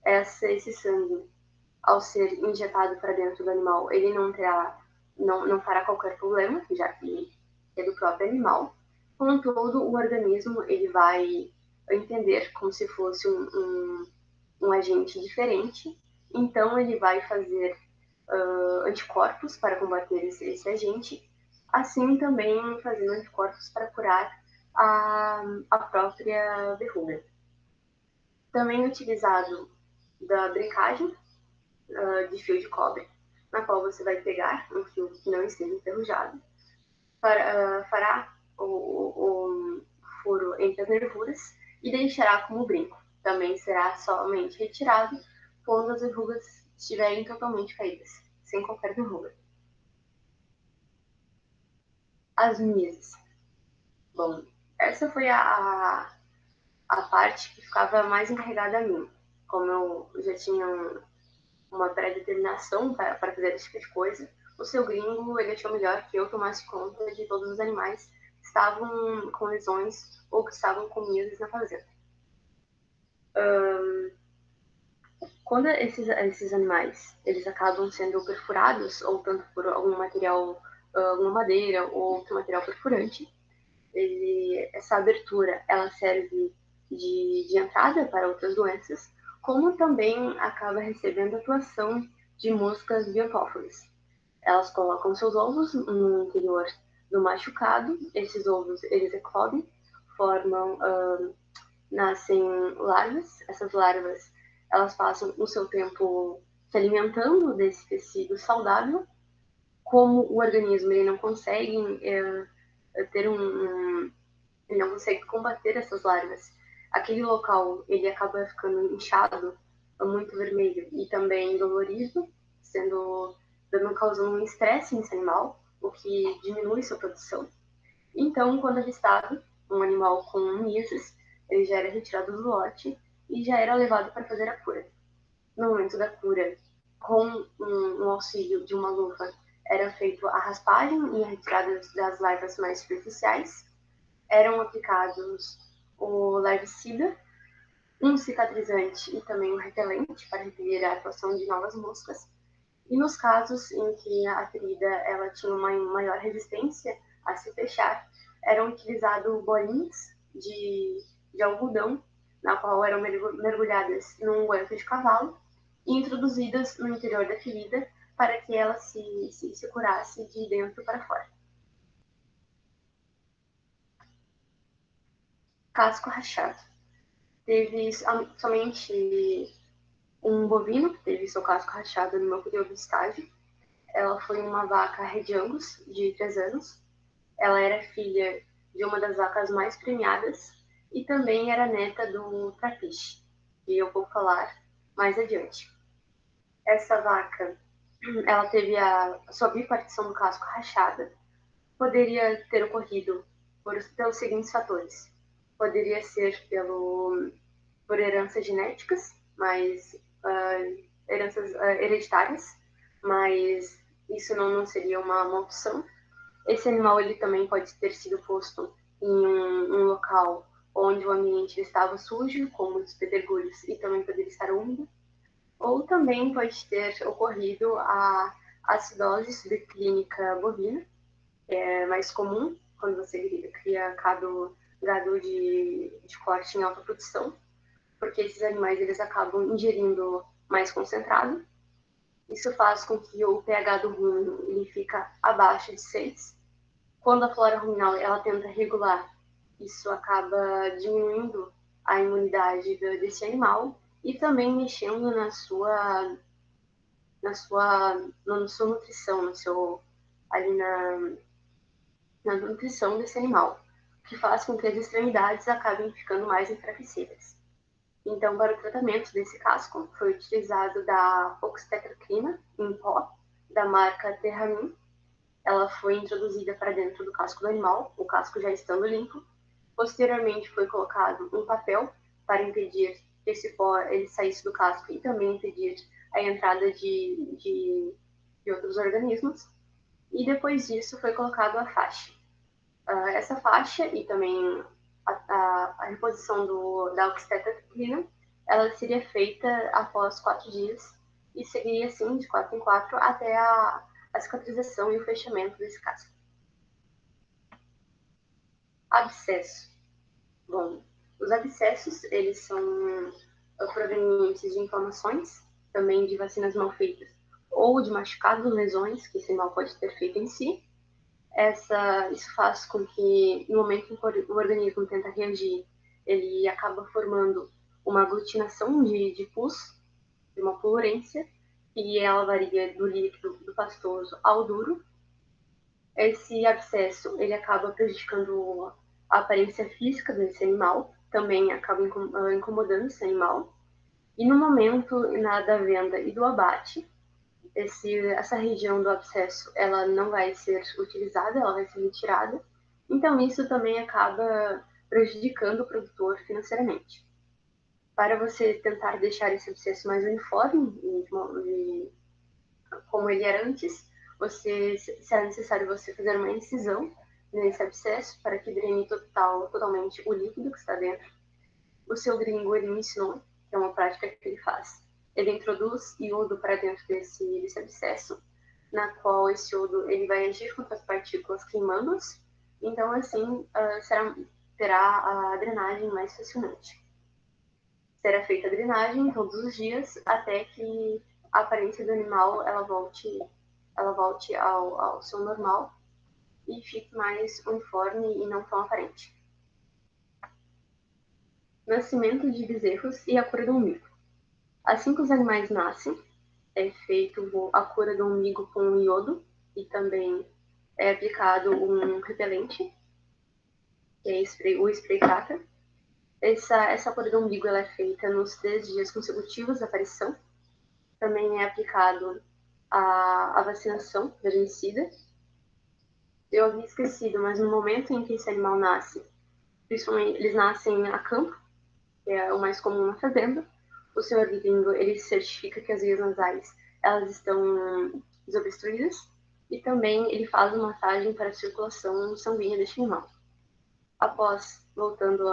Esse sangue, ao ser injetado para dentro do animal, ele não fará qualquer problema, já que é do próprio animal. Contudo, o organismo ele vai entender como se fosse um agente diferente, então ele vai fazer anticorpos para combater esse agente, assim também fazendo anticorpos para curar a própria verruga. Também utilizado da brincagem de fio de cobre, na qual você vai pegar um fio que não esteja enferrujado, fará o furo entre as nervuras e deixará como brinco. Também será somente retirado quando as verrugas estiverem totalmente caídas, sem qualquer verruga. As mises. Bom, essa foi a parte que ficava mais encarregada a mim. Como eu já tinha uma pré-determinação para fazer esse tipo de coisa, o seu gringo ele achou melhor que eu tomasse conta de todos os animais que estavam com lesões ou que estavam com mises na fazenda. Quando esses animais eles acabam sendo perfurados, ou tanto por algum material, alguma madeira ou outro material perfurante, essa abertura ela serve de entrada para outras doenças, como também acaba recebendo atuação de moscas biotófagas. Elas colocam seus ovos no interior do machucado, esses ovos eles eclodem, formam, nascem larvas, essas larvas elas passam o seu tempo se alimentando desse tecido saudável, como o organismo ele não consegue ele não consegue combater essas larvas. Aquele local ele acaba ficando inchado, muito vermelho e também dolorido, causando um estresse nesse animal, o que diminui sua produção. Então, quando avistado um animal com mises, ele já era retirado do lote e já era levado para fazer a cura. No momento da cura, com um auxílio de uma luva, era feito a raspagem e a retirada das larvas mais superficiais. Eram aplicados o larvicida, um cicatrizante e também um repelente para repelir a atuação de novas moscas. E nos casos em que a ferida ela tinha uma maior resistência a se fechar, eram utilizados bolinhas de algodão, na qual eram mergulhadas num guento de cavalo e introduzidas no interior da ferida para que ela se curasse de dentro para fora. Casco rachado. Teve somente um bovino que teve seu casco rachado no meu período de estágio. Ela foi uma vaca Red Angus, de 3 anos. Ela era filha de uma das vacas mais premiadas e também era neta do Trapiche, que eu vou falar mais adiante. Essa vaca, ela teve a sua bipartição do casco rachada. Poderia ter ocorrido pelos seguintes fatores. Poderia ser por heranças genéticas, mas heranças hereditárias, mas isso não seria uma maldição. Esse animal ele também pode ter sido posto em um local onde o ambiente estava sujo, com muitos pedregulhos, e também poderia estar úmido. Ou também pode ter ocorrido a acidose subclínica bovina, que é mais comum quando você cria gado de corte em alta produção, porque esses animais eles acabam ingerindo mais concentrado. Isso faz com que o pH do rumen ele fica abaixo de 6. Quando a flora ruminal ela tenta regular, isso acaba diminuindo a imunidade desse animal e também mexendo na sua nutrição, ali na nutrição desse animal, que faz com que as extremidades acabem ficando mais enfraquecidas. Então, para o tratamento desse casco, foi utilizado da oxitetraquina em pó, da marca Terramin. Ela foi introduzida para dentro do casco do animal, o casco já estando limpo, Posteriormente foi colocado um papel para impedir que esse pó ele saísse do casco e também impedir a entrada de outros organismos. E depois disso foi colocado a faixa. Essa faixa e também a reposição da oxitetrina, ela seria feita após 4 dias e seguiria assim de 4 em 4 até a cicatrização e o fechamento desse casco. Abscesso. Bom, os abscessos, eles são provenientes de inflamações, também de vacinas mal feitas, ou de machucados, lesões que esse animal pode ter feito em si. Isso faz com que, no momento em que o organismo tenta reagir, ele acaba formando uma aglutinação de pus, de uma purulência, e ela varia do líquido do pastoso ao duro. Esse abscesso, ele acaba prejudicando a aparência física desse animal, também acaba incomodando esse animal. E no momento da venda e do abate, essa região do abscesso ela não vai ser utilizada, ela vai ser retirada. Então, isso também acaba prejudicando o produtor financeiramente. Para você tentar deixar esse abscesso mais uniforme, como ele era antes, será necessário você fazer uma incisão nesse abscesso para que drene totalmente o líquido que está dentro. O seu gringo, ele me ensinou, que é uma prática que ele faz. Ele introduz iodo para dentro desse abscesso, na qual esse iodo ele vai agir contra as partículas queimando-as, então assim terá a drenagem mais facilmente. Será feita a drenagem todos os dias até que a aparência do animal ela volte ao seu normal e fique mais uniforme e não tão aparente. Nascimento de bezerros e a cura do umbigo. Assim que os animais nascem, é feito a cura do umbigo com iodo e também é aplicado um repelente, que é o spray Kata. Essa cura do umbigo ela é feita nos 3 dias consecutivos da aparição. Também é aplicado a vacinação da genicida. Eu havia esquecido, mas no momento em que esse animal nasce, principalmente eles nascem a campo, que é o mais comum na fazenda, o senhor gringo ele certifica que as vias nasais elas estão desobstruídas e também ele faz uma massagem para a circulação sanguínea deste animal. Após voltando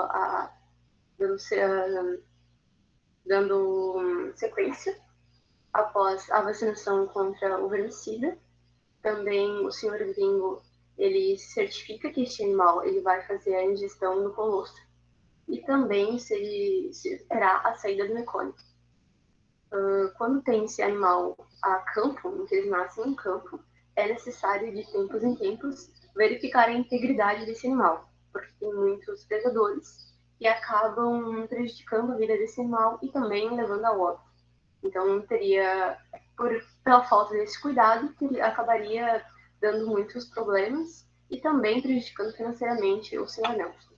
dando sequência, após a vacinação contra o vermicida, também o senhor gringo ele certifica que este animal ele vai fazer a ingestão no colostro e também se terá a saída do mecônio. Quando tem esse animal a campo, em que eles nascem em campo, é necessário de tempos em tempos verificar a integridade desse animal, porque tem muitos predadores que acabam prejudicando a vida desse animal e também levando ao óbito. Então, pela falta desse cuidado, que acabaria dando muitos problemas e também prejudicando financeiramente o senhor Nelson.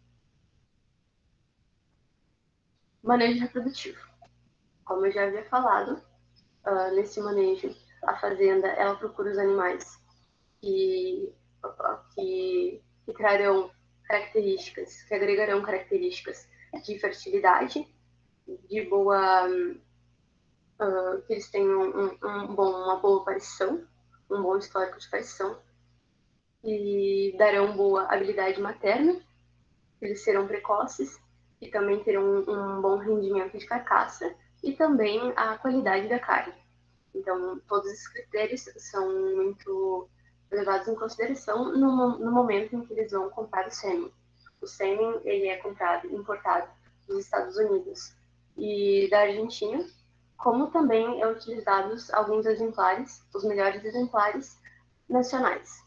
Manejo reprodutivo. Como eu já havia falado, nesse manejo, a fazenda ela procura os animais que trarão características, que agregarão características de fertilidade, de boa que eles tenham uma boa aparição, um bom histórico de aparição, e darão boa habilidade materna, eles serão precoces e também terão um bom rendimento de carcaça e também a qualidade da carne. Então, todos esses critérios são muito levados em consideração no momento em que eles vão comprar o sêmen. O sêmen ele é importado dos Estados Unidos e da Argentina, como também é utilizados alguns exemplares, os melhores exemplares nacionais.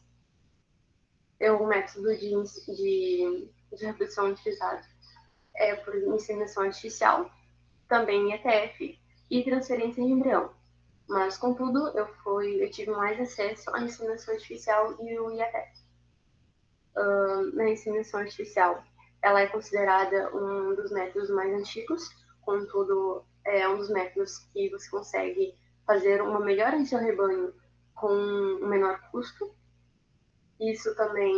O método de reprodução utilizado é por inseminação artificial, também ETF e transferência de embrião. Mas, contudo, eu tive mais acesso à inseminação artificial e o IATF. Na inseminação artificial, ela é considerada um dos métodos mais antigos, contudo, é um dos métodos que você consegue fazer uma melhora em seu rebanho com um menor custo. Isso também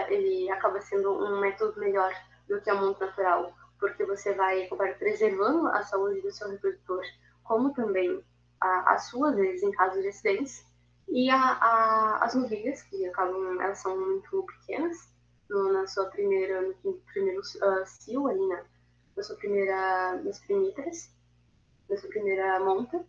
ele acaba sendo um método melhor do que a monta natural, porque você vai acabar preservando a saúde do seu reprodutor, como também a sua, às vezes, em caso de acidentes. E as novilhas, que acabam, elas são muito pequenas, na sua primeira, no primeiro cio, ali na sua primeira, nas primíparas, na sua primeira monta.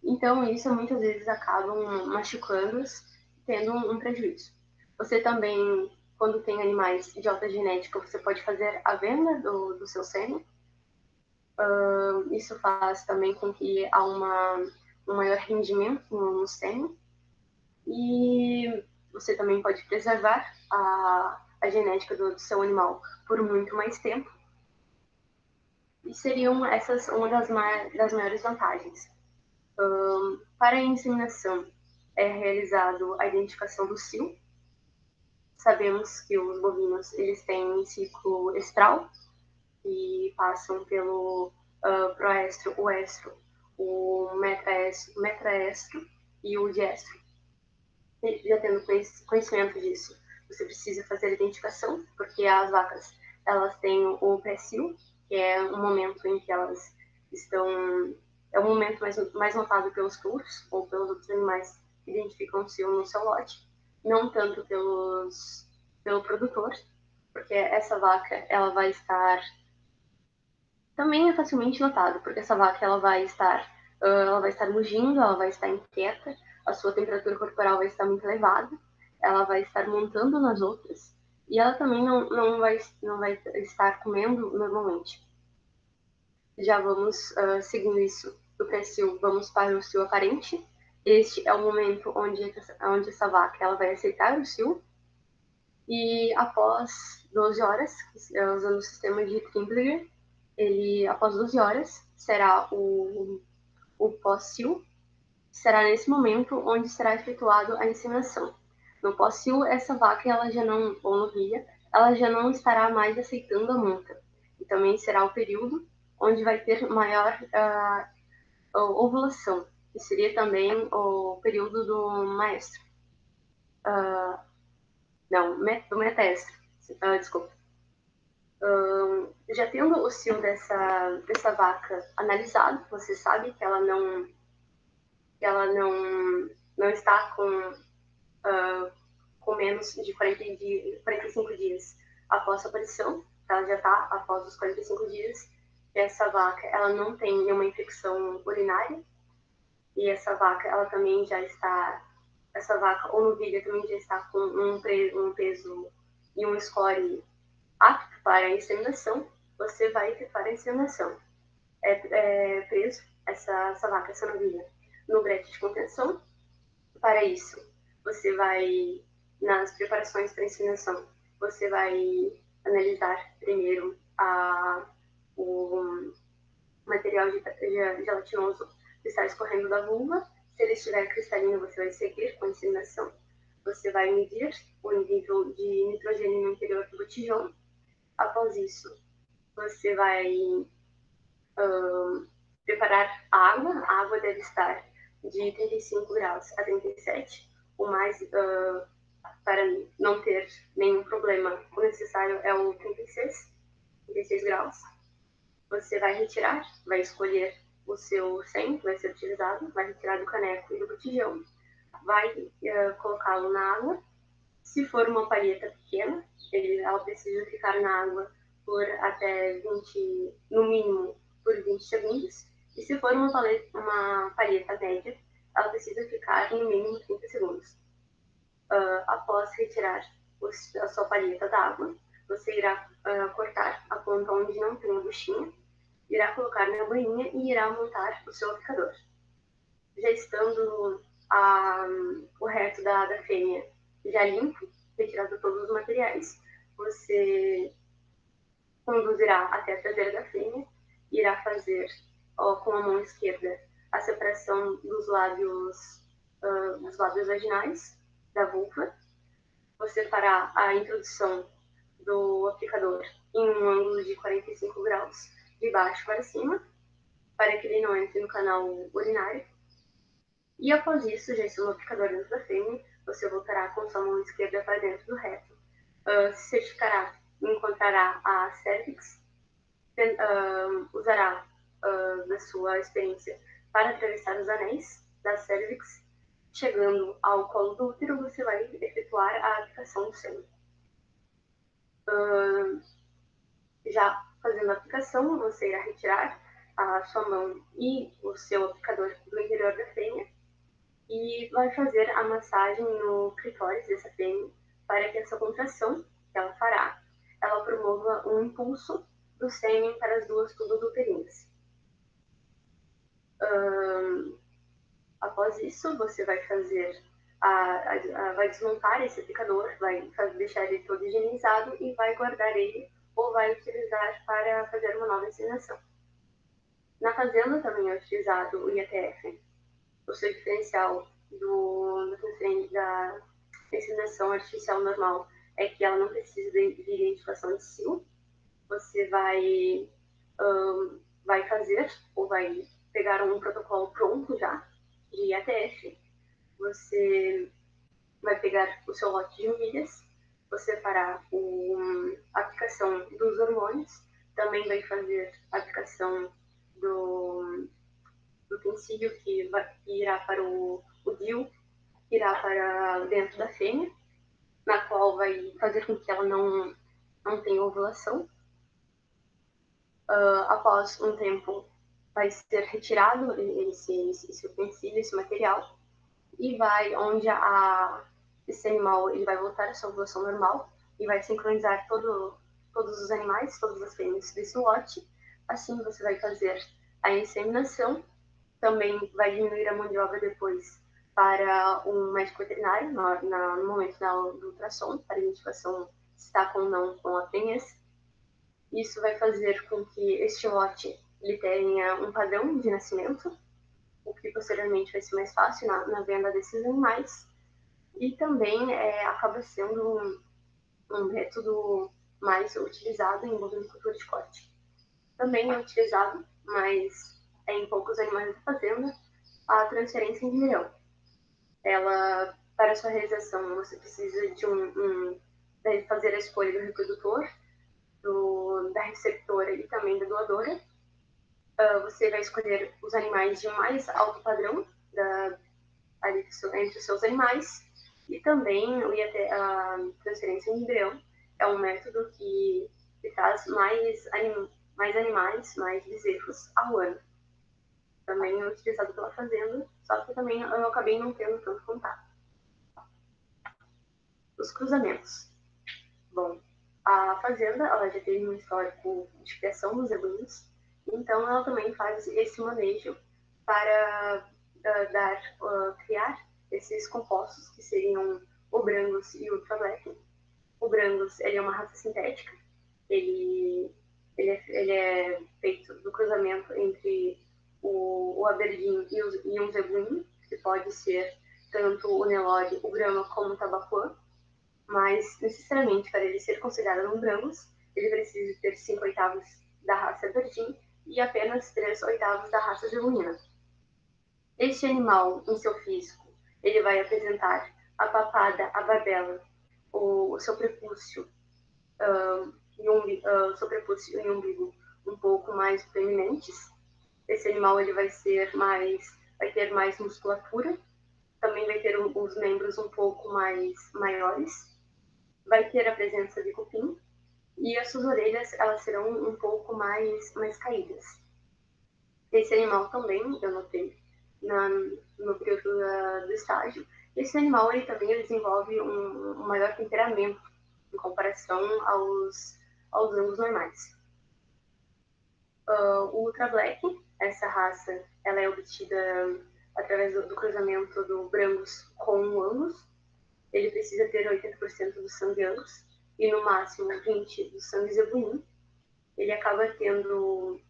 Então, isso muitas vezes acabam machucando-os, tendo um prejuízo. Você também, quando tem animais de alta genética, você pode fazer a venda do seu sêmen. Isso faz também com que há um maior rendimento no sêmen. E você também pode preservar a genética do seu animal por muito mais tempo. E seriam essas uma das maiores vantagens. Para a inseminação, é realizado a identificação do cio. Sabemos que os bovinos eles têm ciclo estral, e passam pelo proestro, o estro, o metraestro e o diestro. Já tendo conhecimento disso, você precisa fazer a identificação, porque as vacas elas têm o pré-cio, que é um momento em que elas estão... É o momento mais notado pelos touros ou pelos outros animais que identificam o cio no seu lote, não tanto pelo produtor, porque essa vaca ela vai estar... Também é facilmente notado, porque essa vaca ela vai estar mugindo, ela vai estar inquieta, a sua temperatura corporal vai estar muito elevada, ela vai estar montando nas outras, e ela também não vai estar comendo normalmente. Já vamos seguindo isso do pré-cio, vamos para o cio aparente. Este é o momento onde essa vaca ela vai aceitar o cio, e após 12 horas, usando o sistema de Trimblinger, após 12 horas, será o pós-cio. Será nesse momento onde será efetuado a inseminação. No pós-cio, essa vaca, ela já não, ou novilha, ela já não estará mais aceitando a monta. E também será o período onde vai ter maior ovulação, que seria também o período do maestro. Do metestro. Desculpa. Já tendo o cio dessa vaca analisado, você sabe que ela não está com menos de 45 dias após a aparição, ela já está após os 45 dias. Essa vaca ela não tem nenhuma infecção urinária, e essa vaca ela também já está, essa vaca ou novilha também já está com um peso e um score apto para a inseminação. Você vai efetuar a inseminação. É preso essa vaca, essa novilha, no brete de contenção. Para isso, você vai, nas preparações para a inseminação, você vai analisar primeiro o material gelatinoso que está escorrendo da vulva. Se ele estiver cristalino, você vai seguir com a inseminação. Você vai medir o nível de nitrogênio no interior do botijão. Após isso, você vai preparar a água. A água deve estar de 35 graus a 37, o mais, para não ter nenhum problema, o necessário é o 36 graus. Você vai retirar, vai escolher o seu sêmen que vai ser utilizado, vai retirar do caneco e do botijão, vai colocá-lo na água. Se for uma palheta pequena, ela precisa ficar na água por até 20, no mínimo, por 20 segundos. E se for uma palheta média, ela precisa ficar no mínimo 30 segundos. Após retirar a sua palheta da água, você irá cortar a ponta onde não tem a buchinha, irá colocar na banhinha e irá montar o seu aplicador. Já estando o resto da fêmea já limpo, retirado todos os materiais, você conduzirá até a traseira da fêmea, irá fazer com a mão esquerda a separação dos lábios vaginais da vulva. Você fará a introdução do aplicador em um ângulo de 45 graus, de baixo para cima, para que ele não entre no canal urinário. E após isso, já estando o aplicador dentro da fêmea, você voltará com sua mão esquerda para dentro do reto. Se certificará encontrará a cervix, usará da sua experiência para atravessar os anéis da cervix. Chegando ao colo do útero, você vai efetuar a aplicação do sêmen. Já fazendo a aplicação, você irá retirar a sua mão e o seu aplicador do interior da fêmea e vai fazer a massagem no clitóris dessa fêmea para que essa contração que ela fará, ela promova um impulso do sêmen para as duas tubas uterinas. Após isso, você vai fazer vai desmontar esse aplicador, vai deixar ele todo higienizado e vai guardar ele ou vai utilizar para fazer uma nova inseminação. Na fazenda também é utilizado o IATF. O seu diferencial da inseminação artificial normal é que ela não precisa de identificação de cio. Você vai fazer ou vai pegar um protocolo pronto já de IATF. Você vai pegar o seu lote de milhas, você fará a aplicação dos hormônios, também vai fazer a aplicação do utensílio que irá para o DIU, que irá para dentro da fêmea, na qual vai fazer com que ela não tenha ovulação. Após um tempo, vai ser retirado esse utensílio, esse material, e vai onde esse animal ele vai voltar à sua ovulação normal e vai sincronizar todos os animais, todas as fêmeas desse lote. Assim você vai fazer a inseminação, também vai diminuir a mão de obra depois para um médico veterinário no momento do ultrassom, para identificação se está ou não com a fêmea. Isso vai fazer com que este lote ele tenha um padrão de nascimento, o que posteriormente vai ser mais fácil na venda desses animais, e também acaba sendo um método mais utilizado em bovinocultura de corte. Também é utilizado, mas em poucos animais da fazenda, a transferência em embrião. Para sua realização, você precisa de fazer a escolha do reprodutor, da receptora e também da doadora. Você vai escolher os animais de mais alto padrão entre os seus animais, e também a transferência em embrião é um método que traz mais animais, mais bezerros ao ano. Também é utilizado pela fazenda, só que também eu acabei não tendo tanto contato. Os cruzamentos. Bom, a fazenda ela já teve um histórico de criação dos zebuinos, então ela também faz esse manejo para criar esses compostos que seriam o Brangus e o Ultra Black. O Brangus ele é uma raça sintética, ele é feito do cruzamento entre o Aberdeen e um zebuíno, que pode ser tanto o Nelore, o Grama como o Tabapuã, mas necessariamente para ele ser considerado um Brangus, ele precisa ter 5/8 da raça Aberdeen e apenas 3/8 da raça zebuína. Este animal, em seu físico, ele vai apresentar a papada, a barbela, o seu prepúcio e umbigo um pouco mais proeminentes. Esse animal ele vai ter mais musculatura, também vai ter os membros um pouco mais maiores, vai ter a presença de cupim e as suas orelhas elas serão um pouco mais caídas. Esse animal também eu notei no período do estágio. Esse animal ele também desenvolve um maior temperamento em comparação aos angus normais. O Ultra Black, essa raça, ela é obtida através do cruzamento do Brangus com o Angus. Ele precisa ter 80% do sangue Angus e no máximo 20% do sangue zebuíno. Ele acaba tendo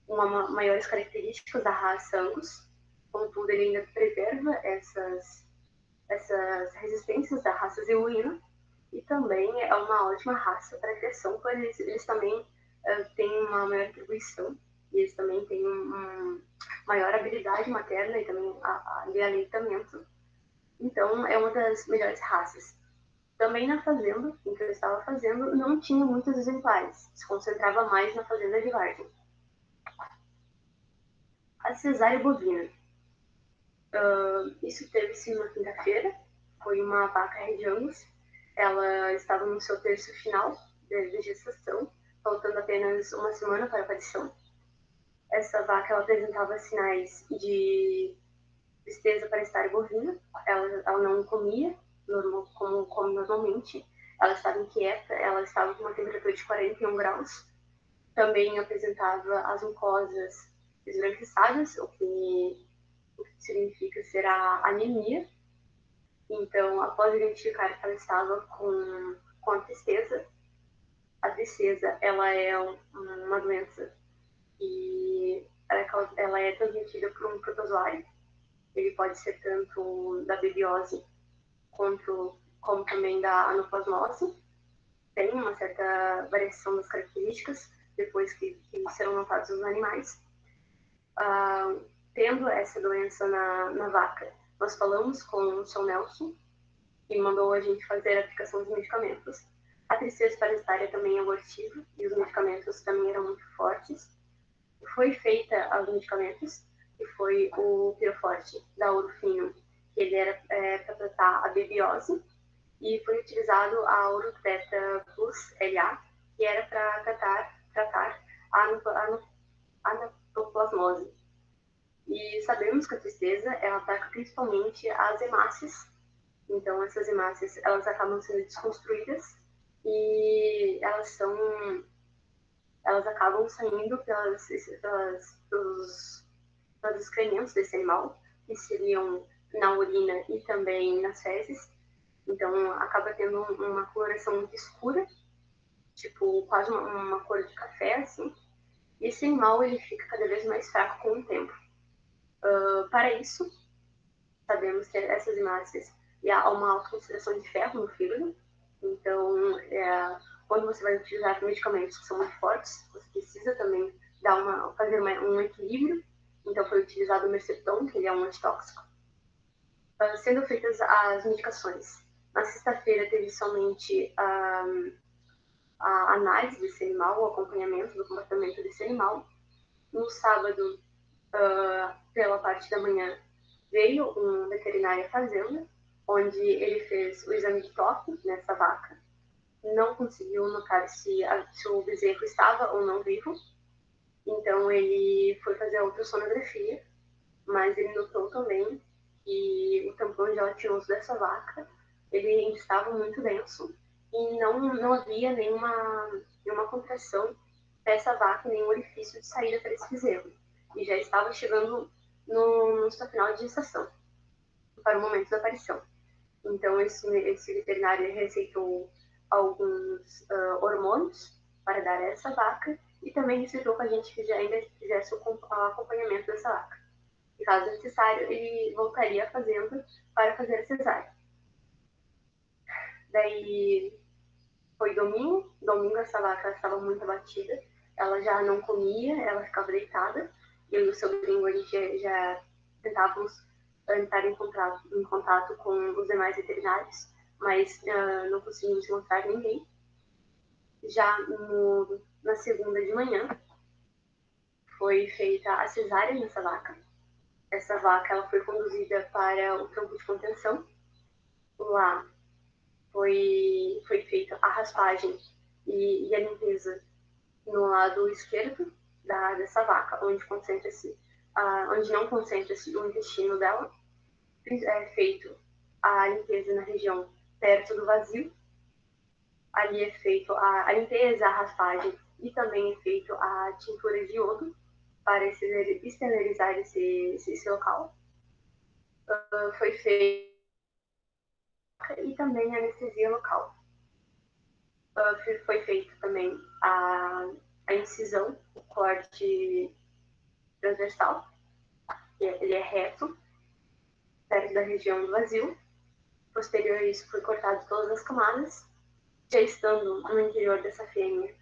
maiores características da raça Angus, contudo ele ainda preserva essas resistências da raça zebuína, e também é uma ótima raça para criação, pois eles também têm uma maior atribuição, e eles também têm uma maior habilidade materna e também de aleitamento. Então, é uma das melhores raças. Também na fazenda, em que eu estava fazendo, não tinha muitos exemplares, se concentrava mais na fazenda de Vargem. A cesárea bovina. Isso teve-se uma quinta-feira, foi uma vaca Red Angus, ela estava no seu terço final de gestação, faltando apenas uma semana para a aparição. Essa vaca ela apresentava sinais de tristeza para estar bovina, ela não comia como come normalmente, ela estava inquieta, ela estava com uma temperatura de 41 graus, também apresentava as mucosas esbranquiçadas, o que significa ser a anemia. Então, após identificar que ela estava com a tristeza ela é uma doença e ela é transmitida por um protozoário. Ele pode ser tanto da bebiose como também da anoplasmose. Tem uma certa variação das características depois que serão notados nos animais. Tendo essa doença na vaca, nós falamos com o Sr. Nelson, que mandou a gente fazer a aplicação dos medicamentos. A tristeza parasitária também é abortiva e os medicamentos também eram muito fortes. Foi feita os medicamentos, que foi o Pioforte da Ourofino, que ele era para tratar a bebiose, e foi utilizado a Ouroteta Plus LA, que era para tratar a anaplasmose. E sabemos que a tristeza ela ataca principalmente as hemácias. Então essas hemácias elas acabam sendo desconstruídas e elas acabam saindo pelos excrementos desse animal, que seriam na urina e também nas fezes. Então acaba tendo uma coloração muito escura, tipo quase uma cor de café, assim. E esse animal ele fica cada vez mais fraco com o tempo. Para isso, sabemos que essas hemácias há uma alta concentração de ferro no fígado. Então, quando você vai utilizar medicamentos que são muito fortes, você precisa também fazer um equilíbrio. Então, foi utilizado o Mercepton, que ele é um antitóxico. Sendo feitas as medicações. Na sexta-feira, teve somente a análise desse animal, o acompanhamento do comportamento desse animal. No sábado, pela parte da manhã, veio um veterinário à fazenda, onde ele fez o exame de toque nessa vaca. Não conseguiu notar se o bezerro estava ou não vivo. Então, ele foi fazer a ultrassonografia, mas ele notou também que o tampão gelatinoso dessa vaca ele ainda estava muito denso e não havia nenhuma contração dessa vaca, nenhum orifício de saída para esse bezerro. E já estava chegando no seu final de gestação, para o momento da aparição. Então, esse veterinário receitou alguns hormônios para dar a essa vaca e também receitou que a gente ainda fizesse o acompanhamento dessa vaca. E caso necessário, ele voltaria à fazenda para fazer a cesárea. Daí, foi domingo essa vaca estava muito abatida, ela já não comia, ela ficava deitada, e eu e o sobrinho a gente já tentávamos entrar em contato com os demais veterinários, mas não conseguimos encontrar ninguém. Já na segunda de manhã, foi feita a cesárea nessa vaca. Essa vaca ela foi conduzida para o campo de contenção. Lá foi feita a raspagem e a limpeza no lado esquerdo dessa vaca, onde não concentra-se o intestino dela. É feito a limpeza na região perto do vazio. Ali é feito a limpeza, a raspagem e também é feito a tintura de iodo para esterilizar esse local. Foi feito e também a anestesia local. Foi feito também a incisão, o corte transversal, ele é reto, perto da região do vazio. Posterior a isso, foi cortado todas as camadas. Já estando no interior dessa fêmea,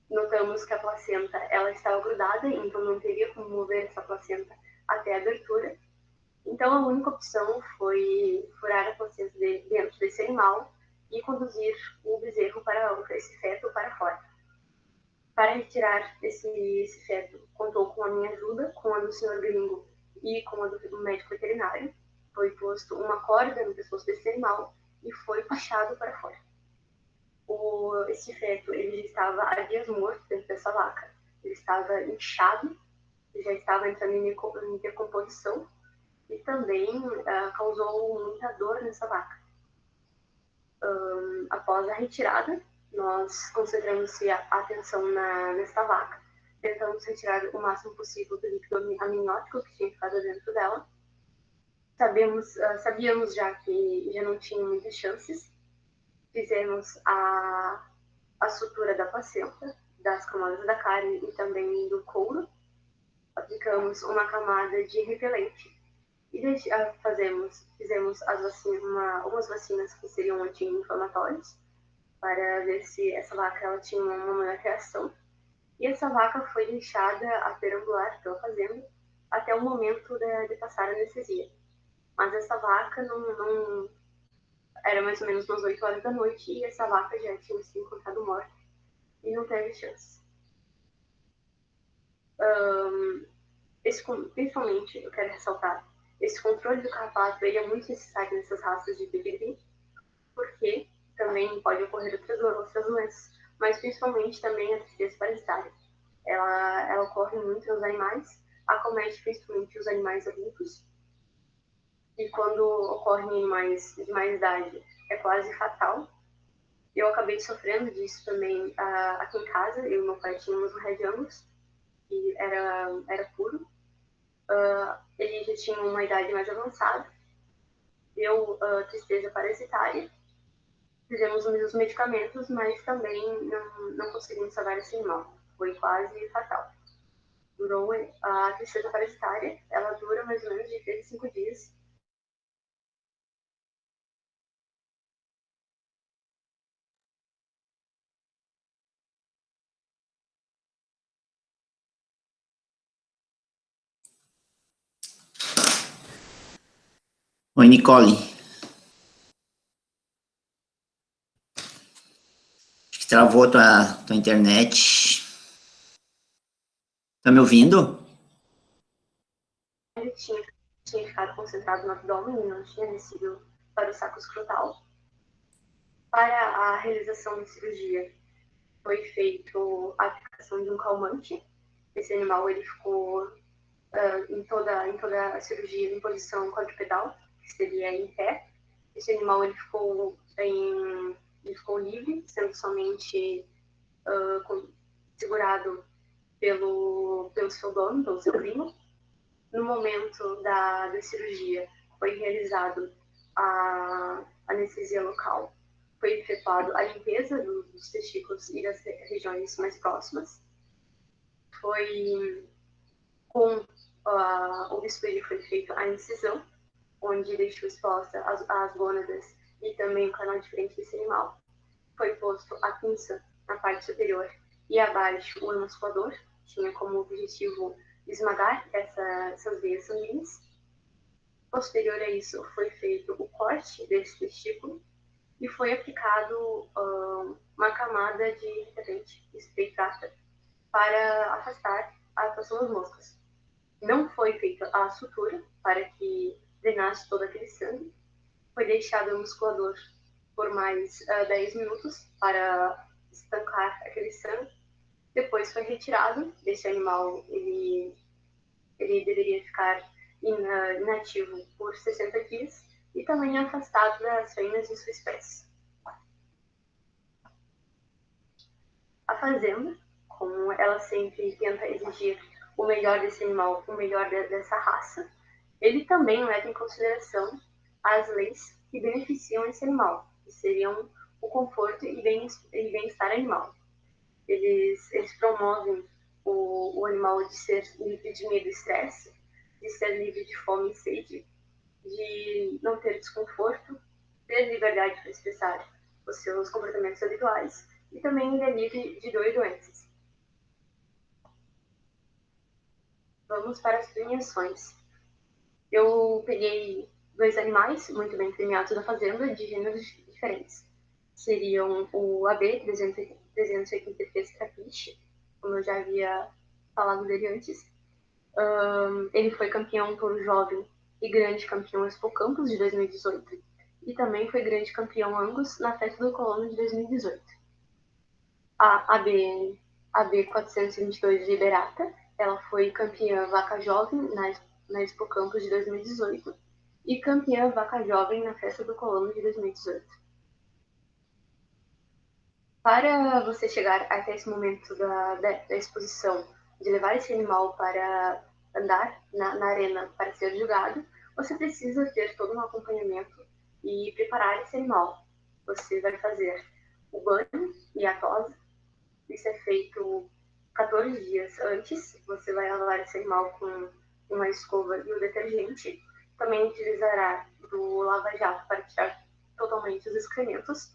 notamos que a placenta ela estava grudada, então não teria como mover essa placenta até a abertura. Então, a única opção foi furar a placenta dentro desse animal e conduzir o bezerro esse feto para fora. Para retirar esse feto, contou com a minha ajuda, com a do senhor gringo e com a do médico veterinário. Foi posto uma corda no pescoço desse animal e foi puxado para fora. Esse feto ele já estava há dias morto dentro dessa vaca. Ele estava inchado, já estava entrando em decomposição e também causou muita dor nessa vaca. Após a retirada, nós concentramos a atenção nesta vaca, tentamos retirar o máximo possível do líquido amniótico que tinha ficado dentro dela. Sabíamos já que já não tinha muitas chances. Fizemos a sutura da placenta, das camadas da carne e também do couro. Aplicamos uma camada de repelente e fizemos algumas vacinas que seriam anti-inflamatórias para ver se essa vaca ela tinha uma maior reação. E essa vaca foi deixada a perambular pela fazenda até o momento de passar a anestesia. Mas essa vaca não era mais ou menos umas 8 horas da noite e essa vaca já tinha se encontrado morta e não teve chance. Principalmente, eu quero ressaltar, esse controle do carrapato ele é muito necessário nessas raças de pedigree, porque também pode ocorrer outras doenças, mas principalmente também a tristeza parasitária. Ela ocorre muito nos animais, acomete principalmente os animais adultos, e quando ocorre em animais de mais idade é quase fatal. Eu acabei sofrendo disso também aqui em casa. Eu e meu pai tínhamos um Red Angus, que era puro. Ele já tinha uma idade mais avançada. Deu tristeza parasitária. Fizemos os medicamentos, mas também não conseguimos salvar esse animal. Foi quase fatal. A tristeza parasitária, ela dura mais ou menos de 3 a 5 dias. Oi, Nicole. Acho que travou tua internet. Tá me ouvindo? Ele tinha ficado concentrado no abdômen e não tinha descido para o saco escrotal. Para a realização da cirurgia, foi feito a aplicação de um calmante. Esse animal ele ficou em toda a cirurgia em posição quadrupedal, que seria em pé. Esse animal ele ficou livre, sendo somente segurado pelo seu dono, pelo seu primo. No momento da cirurgia, foi realizado a anestesia local, foi efetuada a limpeza dos testículos e das regiões mais próximas. O bisturi foi feito a incisão, onde deixou exposta as gônadas e também o canal de frente desse animal. Foi posto a pinça na parte superior e abaixo o emasculador, tinha como objetivo esmagar essas veias sanguíneas. Posterior a isso, foi feito o corte desse testículo e foi aplicado uma camada de repelente, spray prata, para afastar a atuação das moscas. Não foi feita a sutura para que drenasse todo aquele sangue. Foi deixado o musculador por mais 10 minutos para estancar aquele sangue. Depois foi retirado desse animal. Ele deveria ficar inativo por 60 dias e também afastado das fêmeas de sua espécie. A fazenda, como ela sempre tenta exigir o melhor desse animal, o melhor dessa raça, ele também leva em consideração as leis que beneficiam esse animal, que seriam o conforto e bem-estar animal. Eles promovem o animal de ser livre de medo e estresse, de ser livre de fome e sede, de não ter desconforto, ter liberdade para expressar os seus comportamentos habituais e também ele é livre de dor e doenças. Vamos para as premiações. Eu peguei 2 animais muito bem premiados da fazenda, de gêneros diferentes. seriam o AB 383 Trapiche, como eu já havia falado dele antes. Ele foi campeão por jovem e grande campeão Expo Campos de 2018 e também foi grande campeão Angus na Festa do Colono de 2018. A AB 422 de Iberata, ela foi campeã Vaca Jovem na Expo Campos de 2018 e campeã Vaca Jovem na Festa do Colono de 2018. Para você chegar até esse momento da exposição, de levar esse animal para andar na arena para ser julgado, você precisa ter todo um acompanhamento e preparar esse animal. Você vai fazer o banho e a tosa. Isso é feito 14 dias antes. Você vai lavar esse animal com uma escova e o detergente. Também utilizará do lava-jato para tirar totalmente os excrementos.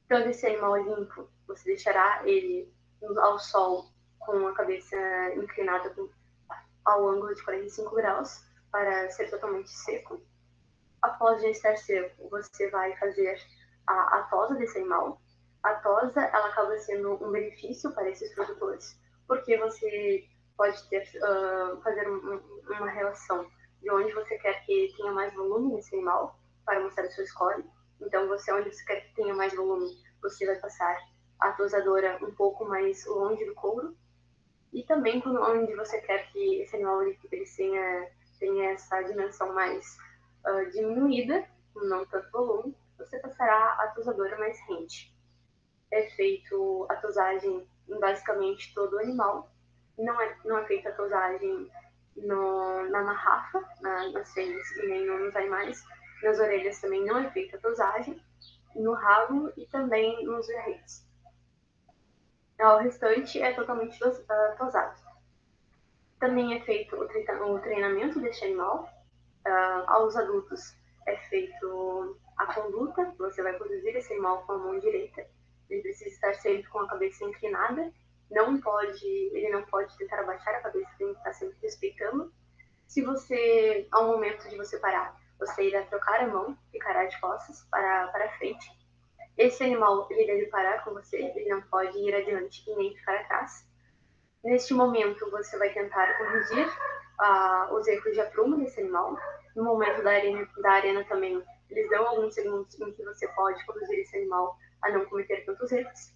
Quando esse animal é limpo, você deixará ele ao sol com a cabeça inclinada ao ângulo de 45 graus para ser totalmente seco. Após já estar seco, você vai fazer a tosa desse animal. A tosa, ela acaba sendo um benefício para esses produtores, porque você pode fazer uma relação de onde você quer que tenha mais volume nesse animal, para mostrar a sua escolha. Então, onde você quer que tenha mais volume, você vai passar a tosadora um pouco mais longe do couro. E também onde você quer que esse animal ele tenha essa dimensão mais diminuída, não tanto volume, você passará a tosadora mais rente. É feito a tosagem em basicamente todo o animal. Não é feita a tosagem na garrafa, nas fêmeas e nem nos animais. Nas orelhas também não é feita a tosagem, no rabo e também nos verretes. O restante é totalmente tosado. Também é feito o treinamento deste animal. Aos adultos é feito a conduta, você vai conduzir esse animal com a mão direita. Ele precisa estar sempre com a cabeça inclinada, ele não pode tentar abaixar a cabeça, tem que estar sempre respeitando. Se você, ao momento de você parar, você irá trocar a mão, ficará de costas para frente. Esse animal, ele deve parar com você, ele não pode ir adiante e nem ficar atrás. Neste momento, você vai tentar corrigir os erros de aprumo desse animal. No momento da arena também, eles dão alguns segundos em que você pode conduzir esse animal a não cometer tantos erros.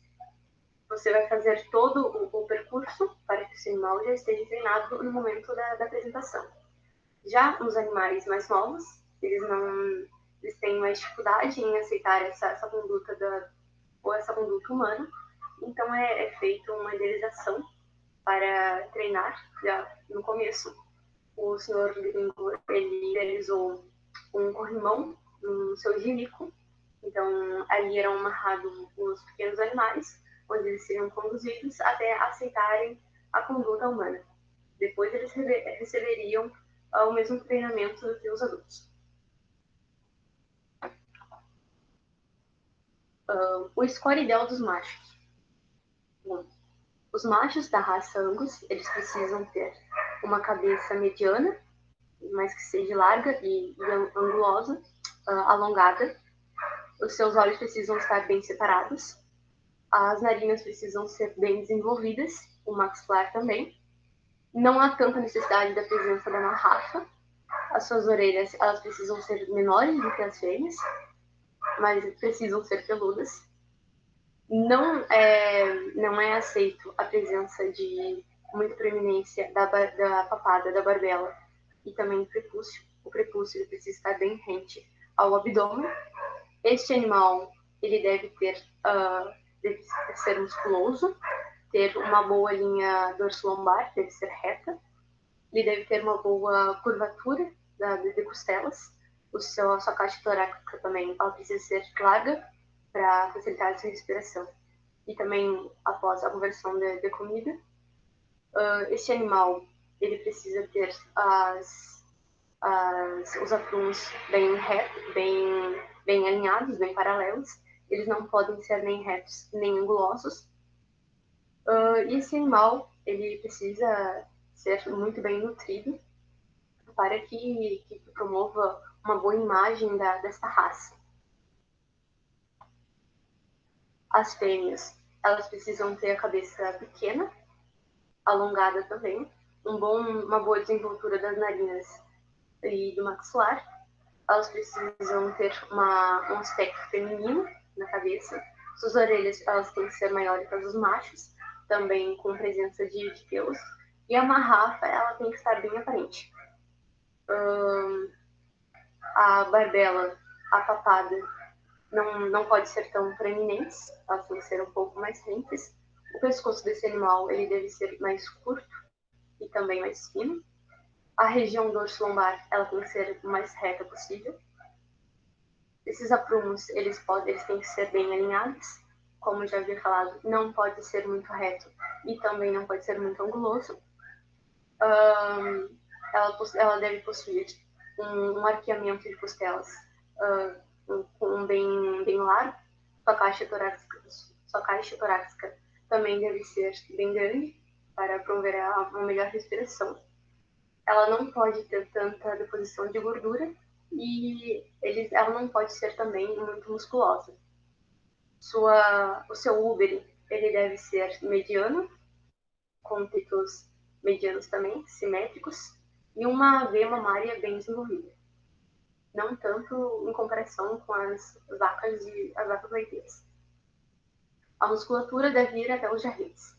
Você vai fazer todo o percurso para que esse animal já esteja treinado no momento da apresentação. Já os animais mais novos, eles têm mais dificuldade em aceitar essa conduta essa conduta humana. Então é feita uma idealização para treinar já no começo. O senhor gringo, ele realizou um corrimão no seu ginico. Então, ali eram amarrados os pequenos animais, onde eles seriam conduzidos até aceitarem a conduta humana. Depois, eles receberiam o mesmo treinamento do que os adultos. O score ideal dos machos. Bom, os machos da raça Angus, eles precisam ter uma cabeça mediana, mas que seja larga e angulosa, alongada. Os seus olhos precisam estar bem separados. As narinas precisam ser bem desenvolvidas, o maxilar também. Não há tanta necessidade da presença da garrafa. As suas orelhas, elas precisam ser menores do que as fêmeas, mas precisam ser peludas. Não é aceito a presença de muita proeminência da papada, da barbela e também do prepúcio. O prepúcio ele precisa estar bem rente ao abdômen. Este animal ele deve ser musculoso, ter uma boa linha dorso-lombar, deve ser reta. Ele deve ter uma boa curvatura de costelas. A sua caixa torácica também ela precisa ser larga para facilitar a sua respiração. E também após a conversão de comida, este animal ele precisa ter os aprumos bem retos, bem alinhados, bem paralelos. Eles não podem ser nem retos nem angulosos. E esse animal ele precisa ser muito bem nutrido para que promova uma boa imagem desta raça. As fêmeas, elas precisam ter a cabeça pequena, alongada também, uma boa desenvoltura das narinas e do maxilar. Elas precisam ter um aspecto feminino na cabeça. Suas orelhas, elas têm que ser maiores que as dos machos, também com presença de pelos. E a marrafa, ela tem que estar bem aparente. A barbela, a papada, não pode ser tão proeminentes, elas têm que ser um pouco mais simples. O pescoço desse animal, ele deve ser mais curto e também mais fino. A região dorso-lombar, ela tem que ser o mais reta possível. Esses aprumos, eles têm que ser bem alinhados. Como já havia falado, não pode ser muito reto e também não pode ser muito anguloso. Ela deve possuir um arqueamento de costelas bem largo. Sua caixa torácica também deve ser bem grande para promover uma melhor respiração. Ela não pode ter tanta deposição de gordura e ela não pode ser também muito musculosa. O seu úbere, ele deve ser mediano, com peitos medianos também, simétricos, e uma veia mamária bem desenvolvida. Não tanto em comparação com as vacas leiteiras. A musculatura deve ir até os jarretes.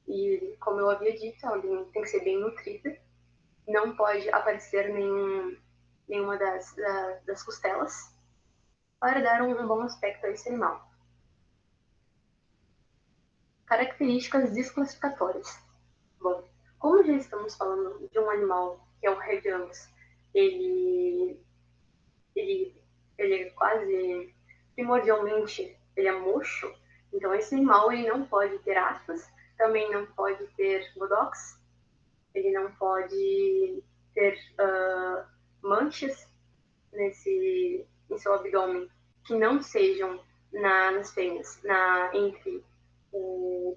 E, como eu havia dito, ela tem que ser bem nutrida. Não pode aparecer nenhuma das costelas para dar um bom aspecto a esse animal. Características desclassificatórias. Bom, como já estamos falando de um animal que é o Red Angus, ele é quase primordialmente ele é mocho, então esse animal ele não pode ter aspas, também não pode ter bodox, ele não pode ter manchas em seu abdômen que não sejam nas fêmeas, entre o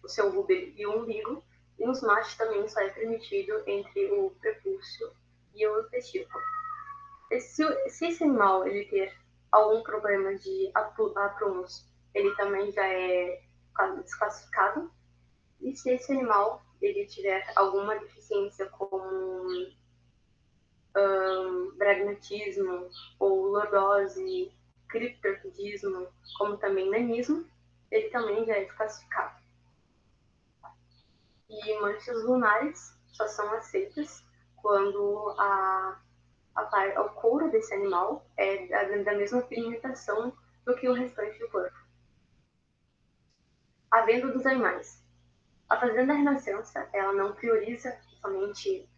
seu úbero e o umbigo, e nos machos também só é permitido entre o prepúcio e o testículo. Se esse animal ele ter algum problema de aprumos, ele também já é desclassificado. E se esse animal ele tiver alguma deficiência como bragnatismo ou lordose, criptorquidismo, como também nanismo, ele também já é desclassificado. E manchas lunares só são aceitas quando o couro desse animal é da mesma pigmentação do que o restante do corpo. A venda dos animais. A Fazenda Renascença, ela não prioriza somente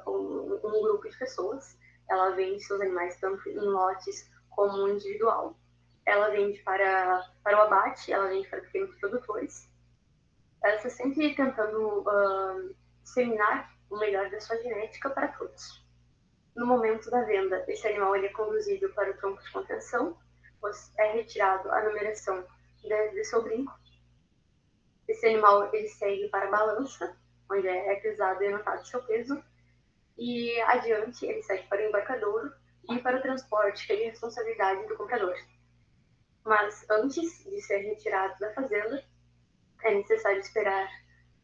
um grupo de pessoas, ela vende seus animais tanto em lotes como individual. Ela vende para o abate, ela vende para pequenos produtores. Ela está sempre tentando disseminar o melhor da sua genética para todos. No momento da venda, esse animal ele é conduzido para o tronco de contenção, é retirado a numeração de seu brinco. Esse animal ele segue para a balança, onde é pesado e anotado seu peso, e adiante ele segue para o embarcadouro e para o transporte, que é de responsabilidade do comprador. Mas antes de ser retirado da fazenda, é necessário esperar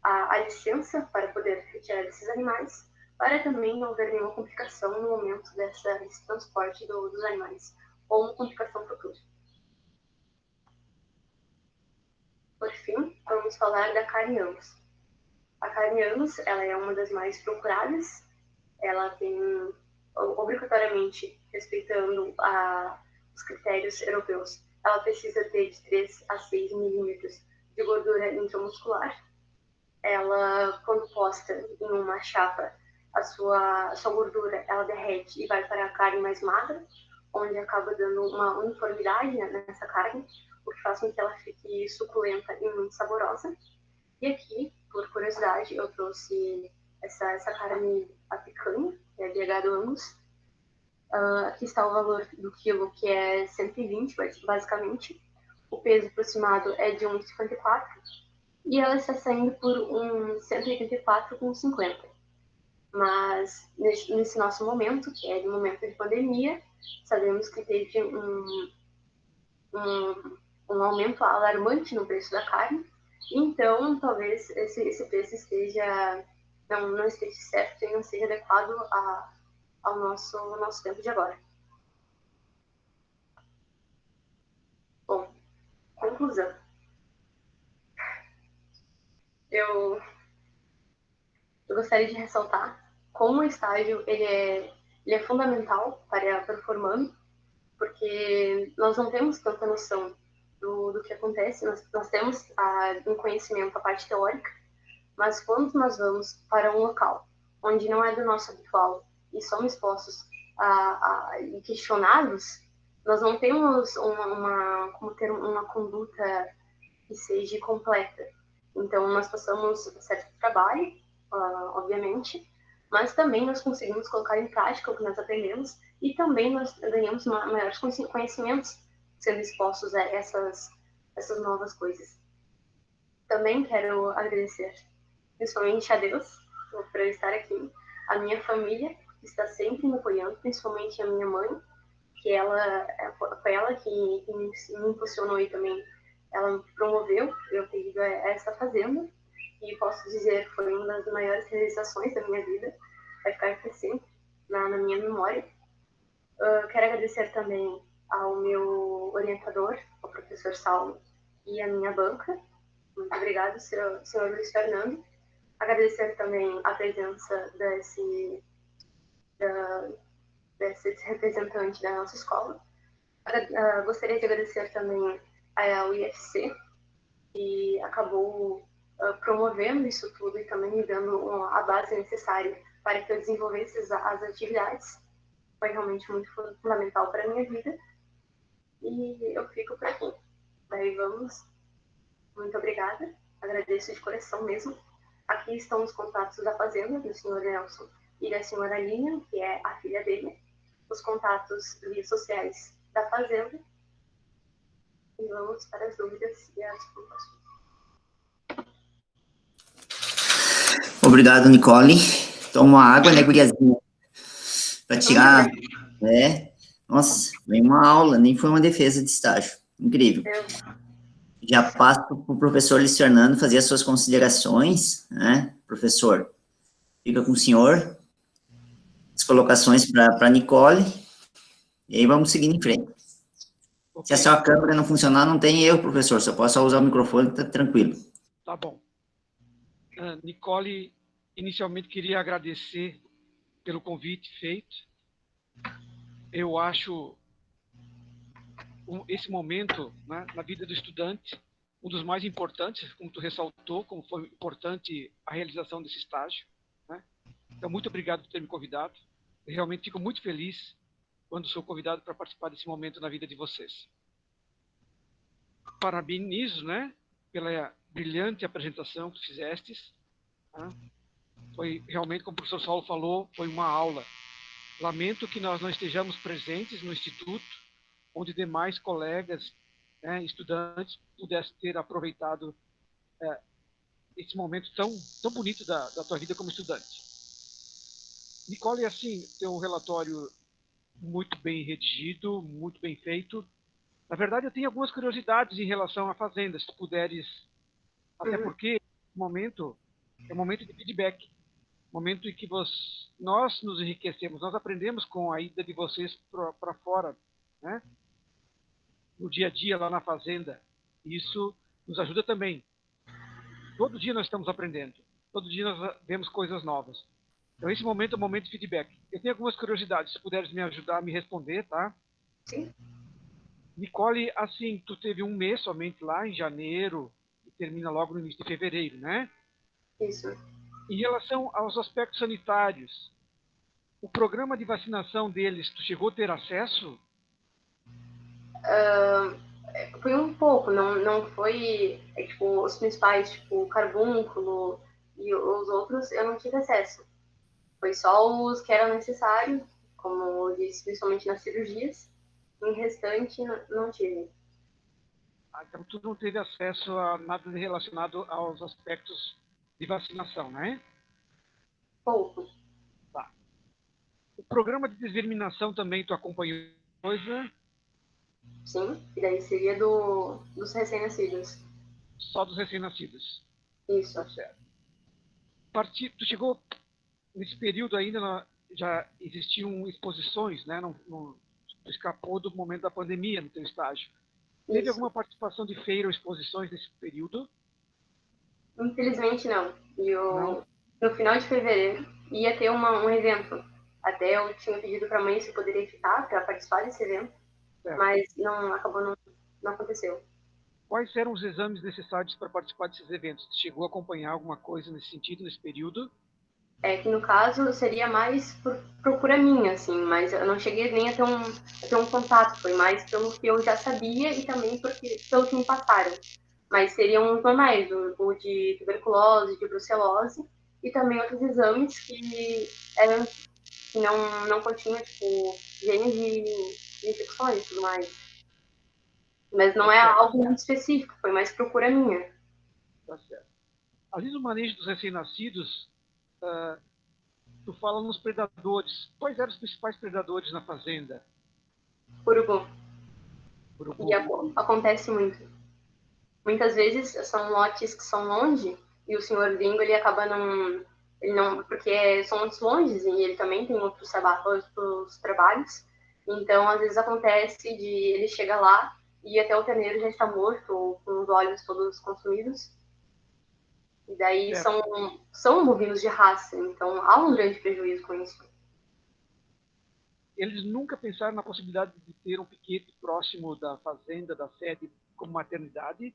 a licença para poder retirar esses animais, para também não haver nenhuma complicação no momento desse transporte dos animais, ou uma complicação futura. Por fim, vamos falar da carne Angus. A carne Angus, ela é uma das mais procuradas, ela tem, obrigatoriamente, respeitando os critérios europeus, ela precisa ter de 3 a 6 milímetros de gordura intramuscular. Ela, quando posta em uma chapa, a sua gordura ela derrete e vai para a carne mais magra, onde acaba dando uma uniformidade nessa carne, o que faz com que ela fique suculenta e muito saborosa. E aqui, por curiosidade, eu trouxe essa carne, a picanha, que é de gado Angus. Aqui está o valor do quilo, que é 120, basicamente. O peso aproximado é de 1,54 e ela está saindo por 184,50. Mas nesse nosso momento, que é de momento de pandemia, sabemos que teve um aumento alarmante no preço da carne. Então, talvez esse preço não esteja certo e não seja adequado ao nosso tempo de agora. Bom, conclusão. Eu gostaria de ressaltar como o estágio ele é fundamental para o formando, porque nós não temos tanta noção do que acontece, nós temos um conhecimento, a parte teórica, mas quando nós vamos para um local onde não é do nosso habitual e somos expostos e questionados, nós não temos como ter uma conduta que seja completa. Então, nós passamos certo trabalho, obviamente, mas também nós conseguimos colocar em prática o que nós aprendemos e também nós ganhamos maiores conhecimentos sendo expostos a essas novas coisas. Também quero agradecer, principalmente a Deus, por eu estar aqui, a minha família, que está sempre me apoiando, principalmente a minha mãe, que foi ela que me impulsionou e também ela promoveu eu ter ido a essa fazenda, e posso dizer que foi uma das maiores realizações da minha vida, vai ficar aqui sempre na minha memória. Quero agradecer também ao meu orientador, o professor Saulo, e a minha banca. Muito obrigado, senhor Luiz Fernando. Agradecer também a presença desse representante da nossa escola. Gostaria de agradecer também ao IFC, que acabou promovendo isso tudo e também me dando a base necessária para que eu desenvolvesse as atividades. Foi realmente muito fundamental para a minha vida. E eu fico por aqui. Daí vamos. Muito obrigada. Agradeço de coração mesmo. Aqui estão os contatos da fazenda, do senhor Nelson e da senhora Lilian, que é a filha dele. Os contatos via sociais da fazenda. E vamos para as dúvidas e as preocupações. Obrigado, Nicole. Toma uma água, né, guriazinha? Para tirar, né? Nossa, foi uma aula, nem foi uma defesa de estágio. Incrível. Já passo para o professor Luiz Fernando fazer as suas considerações, né? Professor, fica com o senhor. As colocações para a Nicole. E aí vamos seguir em frente. Okay. Se a sua câmera não funcionar, não tem erro, professor. Só posso usar o microfone, tá tranquilo. Tá bom. Nicole, inicialmente queria agradecer pelo convite feito. Eu acho esse momento, né, na vida do estudante um dos mais importantes, como tu ressaltou, como foi importante a realização desse estágio, né? Então, muito obrigado por ter me convidado. Eu realmente fico muito feliz quando sou convidado para participar desse momento na vida de vocês. Parabenizo, né, pela brilhante apresentação que fizestes. Né? Foi realmente, como o professor Saulo falou, foi uma aula. Lamento que nós não estejamos presentes no Instituto, onde demais colegas, né, estudantes, pudessem ter aproveitado esse momento tão bonito da tua vida como estudante. Nicole, assim, tem um relatório muito bem redigido, muito bem feito. Na verdade, eu tenho algumas curiosidades em relação à fazenda, se tu puderes, até porque o momento é um momento de feedback, momento em que nós nos enriquecemos, nós aprendemos com a ida de vocês para fora, né? No dia a dia lá na fazenda. Isso nos ajuda também. Todo dia nós estamos aprendendo, todo dia nós vemos coisas novas. Então esse momento é um momento de feedback. Eu tenho algumas curiosidades, se puderes me ajudar a me responder, tá? Sim. Nicole, assim, tu teve um mês somente lá em janeiro e termina logo no início de fevereiro, né? Isso. Em relação aos aspectos sanitários, o programa de vacinação deles, tu chegou a ter acesso? Foi um pouco, não foi, tipo, os principais, tipo, carbúnculo e os outros eu não tive acesso. Foi só os que eram necessários, como eu disse, principalmente nas cirurgias. E o restante não tive. Então tu não teve acesso a nada relacionado aos aspectos de vacinação, né? Pouco. Tá. O programa de desverminação também tu acompanhou coisa? sim, e daí seria dos recém-nascidos. Só dos recém-nascidos. Isso. Tá certo. Tu chegou nesse período ainda, já existiam exposições, né? Não escapou do momento da pandemia no teu estágio. Teve Isso. alguma participação de feira ou exposições nesse período? Infelizmente não. Não? No final de fevereiro ia ter um evento. Até eu tinha pedido para a mãe se poderia ficar para participar desse evento, Certo. mas não aconteceu. Quais eram os exames necessários para participar desses eventos? Chegou a acompanhar alguma coisa nesse sentido, nesse período? É que no caso seria mais por procura minha, assim, mas eu não cheguei nem a ter um contato, foi mais pelo que eu já sabia e também pelo que me passaram. Mas seriam os normais, o de tuberculose, de brucelose e também outros exames eram, que não continham, tipo, genes de infecções e tudo mais. Mas não Tá é certo, algo muito específico, foi mais procura minha. tá certo. Ali no manejo dos recém-nascidos, tu fala nos predadores. Quais eram os principais predadores na fazenda? Urubu. E Urubu. acontece muito. Muitas vezes são lotes que são longe e o senhor gringo ele não, porque são muitos longes e ele também tem outros trabalhos. Então, às vezes acontece de ele chegar lá e até o terneiro já está morto ou com os olhos todos consumidos. E daí Certo. são bovinos de raça, então há um grande prejuízo com isso. Eles nunca pensaram na possibilidade de ter um piquete próximo da fazenda, da sede, como maternidade?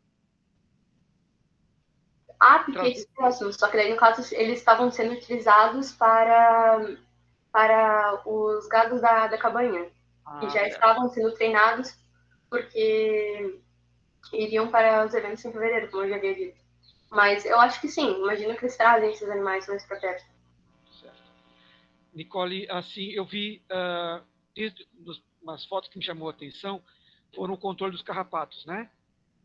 Há piquetes Trazer... próximos, só que daí, no caso, eles estavam sendo utilizados para os gados da cabanha, que Ah, já certo. estavam sendo treinados porque iriam para os eventos em fevereiro, como eu já havia dito. Mas eu acho que sim, imagino que eles trazem esses animais mais para perto. Certo. Nicole, assim, eu vi, desde umas fotos que me chamou a atenção, foram o controle dos carrapatos, né?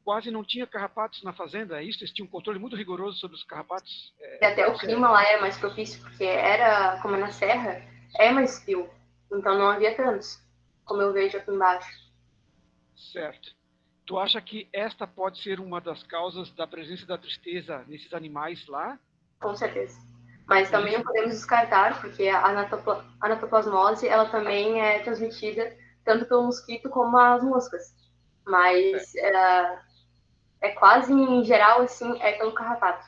Quase não tinha carrapatos na fazenda, é isso? Eles tinham um controle muito rigoroso sobre os carrapatos. E até o clima lá é mais propício, porque era, como é na serra, é mais frio. Então não havia tantos, como eu vejo aqui embaixo. Certo. Tu acha que esta pode ser uma das causas da presença da tristeza nesses animais lá? Com certeza. Mas também não Isso? podemos descartar, porque a anatoplasmose ela também é transmitida tanto pelo mosquito como as moscas. Certo. Mas é quase em geral assim, é pelo carrapato.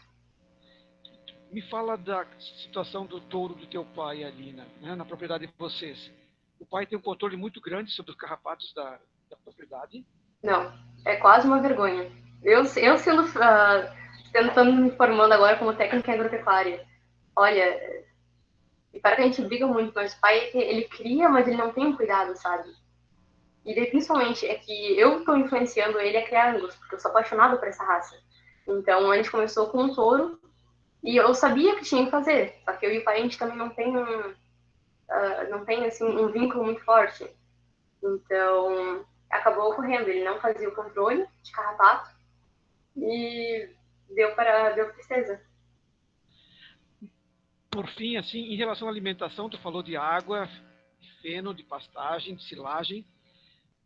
Me fala da situação do touro do teu pai ali, né, na propriedade de vocês. O pai tem um controle muito grande sobre os carrapatos da propriedade. Não, é quase uma vergonha. Eu sendo tentando me formando agora como técnica em agropecuária. Olha, e para que a gente briga muito, mas o pai ele cria, mas ele não tem um cuidado, sabe? E daí, principalmente, é que eu estou influenciando ele a criar Angus, porque eu sou apaixonada por essa raça. Então, a gente começou com um touro, e eu sabia o que tinha que fazer, só que eu e o pai, a gente também não tem, assim, um vínculo muito forte. Então, acabou ocorrendo, ele não fazia o controle de carrapato, e deu tristeza. Por fim, assim, em relação à alimentação, tu falou de água, de feno, de pastagem, de silagem,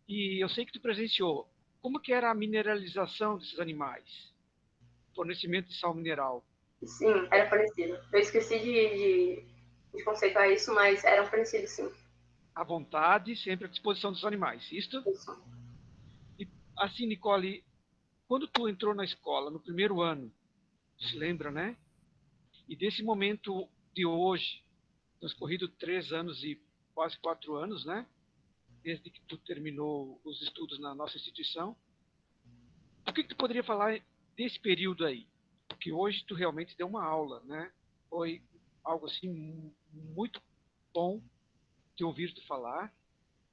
e eu sei que tu presenciou. Como que era a mineralização desses animais? Fornecimento de sal mineral? Sim, era parecido. Eu esqueci de conceituar isso, mas eram parecidos, sim. À vontade, sempre à disposição dos animais, isto? Isso. E, assim, Nicole, quando tu entrou na escola, no primeiro ano, se lembra, né? E desse momento de hoje, transcorrido 3 anos e quase 4 anos, né? Desde que tu terminou os estudos na nossa instituição, o que tu poderia falar desse período aí? Porque hoje tu realmente deu uma aula, né? Foi algo assim muito bom de ouvir tu falar.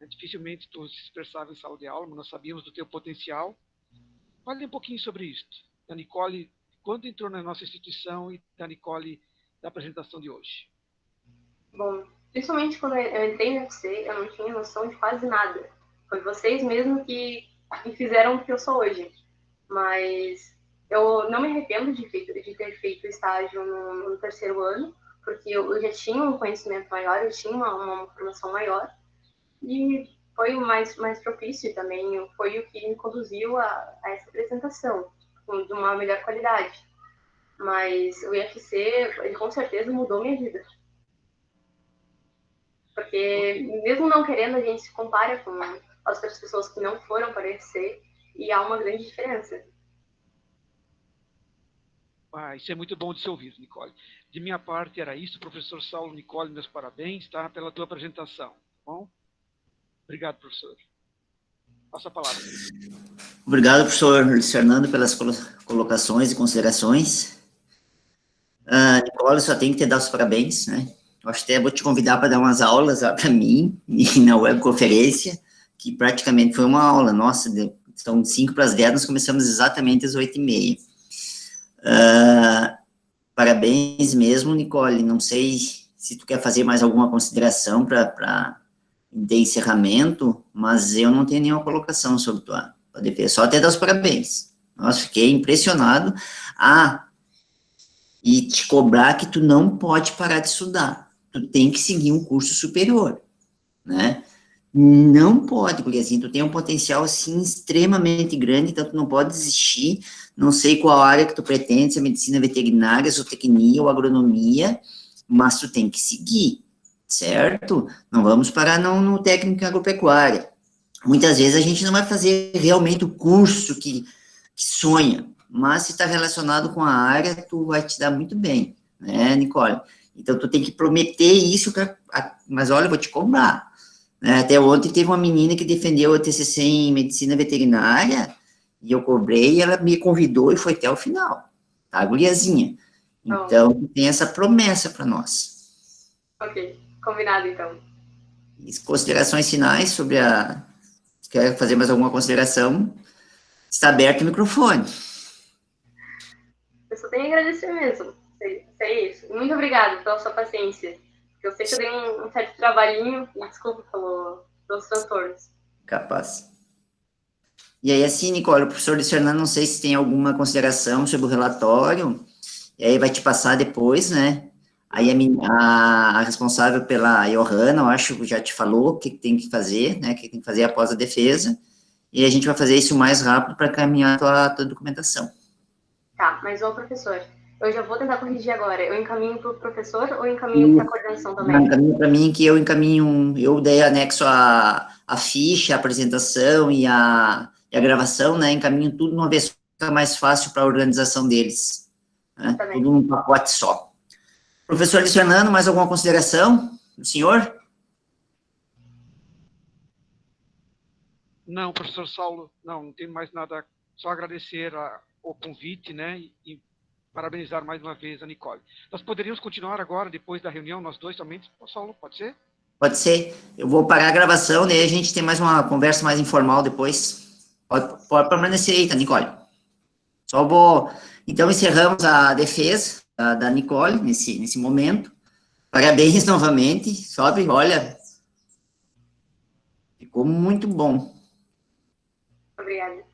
Dificilmente tu se expressava em sala de aula, mas nós sabíamos do teu potencial. Fale um pouquinho sobre isso. Da Nicole, quando entrou na nossa instituição e da Nicole da apresentação de hoje. Bom, principalmente quando eu entrei no UFC, eu não tinha noção de quase nada. Foi vocês mesmo que me fizeram o que eu sou hoje. Mas eu não me arrependo de ter feito estágio no terceiro ano, porque eu já tinha um conhecimento maior, eu tinha uma formação maior. E foi o mais propício e também foi o que me conduziu a essa apresentação, de uma melhor qualidade. Mas o IFC, ele com certeza mudou minha vida. Porque mesmo não querendo, a gente se compara com as outras pessoas que não foram para o IFC e há uma grande diferença. Isso é muito bom de ser ouvido, Nicole. De minha parte era isso, professor Saulo Nicole, meus parabéns, tá? Pela tua apresentação, tá bom? Obrigado, professor. Passa a palavra. Obrigado, professor Luiz Fernando, pelas colocações e considerações. Nicole, só tenho que te dar os parabéns, né? Eu acho que até vou te convidar para dar umas aulas para mim, e na webconferência, que praticamente foi uma aula. Nossa, são 5:10, nós começamos exatamente às 8:30. Parabéns mesmo, Nicole. Não sei se tu quer fazer mais alguma consideração para de encerramento, mas eu não tenho nenhuma colocação sobre tua defesa, só até dar os parabéns. Nossa, fiquei impressionado. E te cobrar que tu não pode parar de estudar. Tu tem que seguir um curso superior, né? Não pode, porque assim, tu tem um potencial, assim, extremamente grande, então tu não pode desistir. Não sei qual área que tu pretende, se é medicina veterinária, zootecnia ou agronomia, mas tu tem que seguir, certo? Não vamos parar no técnico em agropecuária. Muitas vezes a gente não vai fazer realmente o curso que sonha, mas se está relacionado com a área, tu vai te dar muito bem, né, Nicole? Então, tu tem que prometer isso, mas olha, eu vou te cobrar. Até ontem teve uma menina que defendeu o TCC em medicina veterinária, e eu cobrei, e ela me convidou e foi até o final, tá, guriazinha? Então, tem essa promessa para nós. Ok, combinado, então. E considerações finais sobre quer fazer mais alguma consideração? Está aberto o microfone. Eu só tenho a agradecer mesmo. É isso. Muito obrigada pela sua paciência. Eu sei que eu dei um certo trabalhinho, e desculpa pelos transtornos. Capaz. E aí, assim, Nicole, o professor Luiz Fernando, não sei se tem alguma consideração sobre o relatório, e aí vai te passar depois, né? Aí a responsável pela Johanna, eu acho que já te falou o que tem que fazer, né? O que tem que fazer após a defesa, e a gente vai fazer isso o mais rápido para caminhar a tua documentação. Tá, mas ô professor, eu já vou tentar corrigir agora. Eu encaminho para o professor ou encaminho para a coordenação também? Encaminho para mim que eu encaminho, eu dei anexo a ficha, a apresentação e a gravação, né? Encaminho tudo numa vez, fica mais fácil para a organização deles. Né? Tudo num pacote só. Professor Luiz Fernando, mais alguma consideração do senhor? Não, professor Saulo, não tenho mais nada, só agradecer o convite, né, e parabenizar mais uma vez a Nicole. Nós poderíamos continuar agora, depois da reunião, nós dois somente, Saulo, pode ser? Pode ser. Eu vou parar a gravação, daí a gente tem mais uma conversa mais informal depois. Pode permanecer aí, tá, Nicole? Só vou... Então, encerramos a defesa da Nicole nesse momento. Parabéns novamente, sobe, olha, ficou muito bom. Obrigada.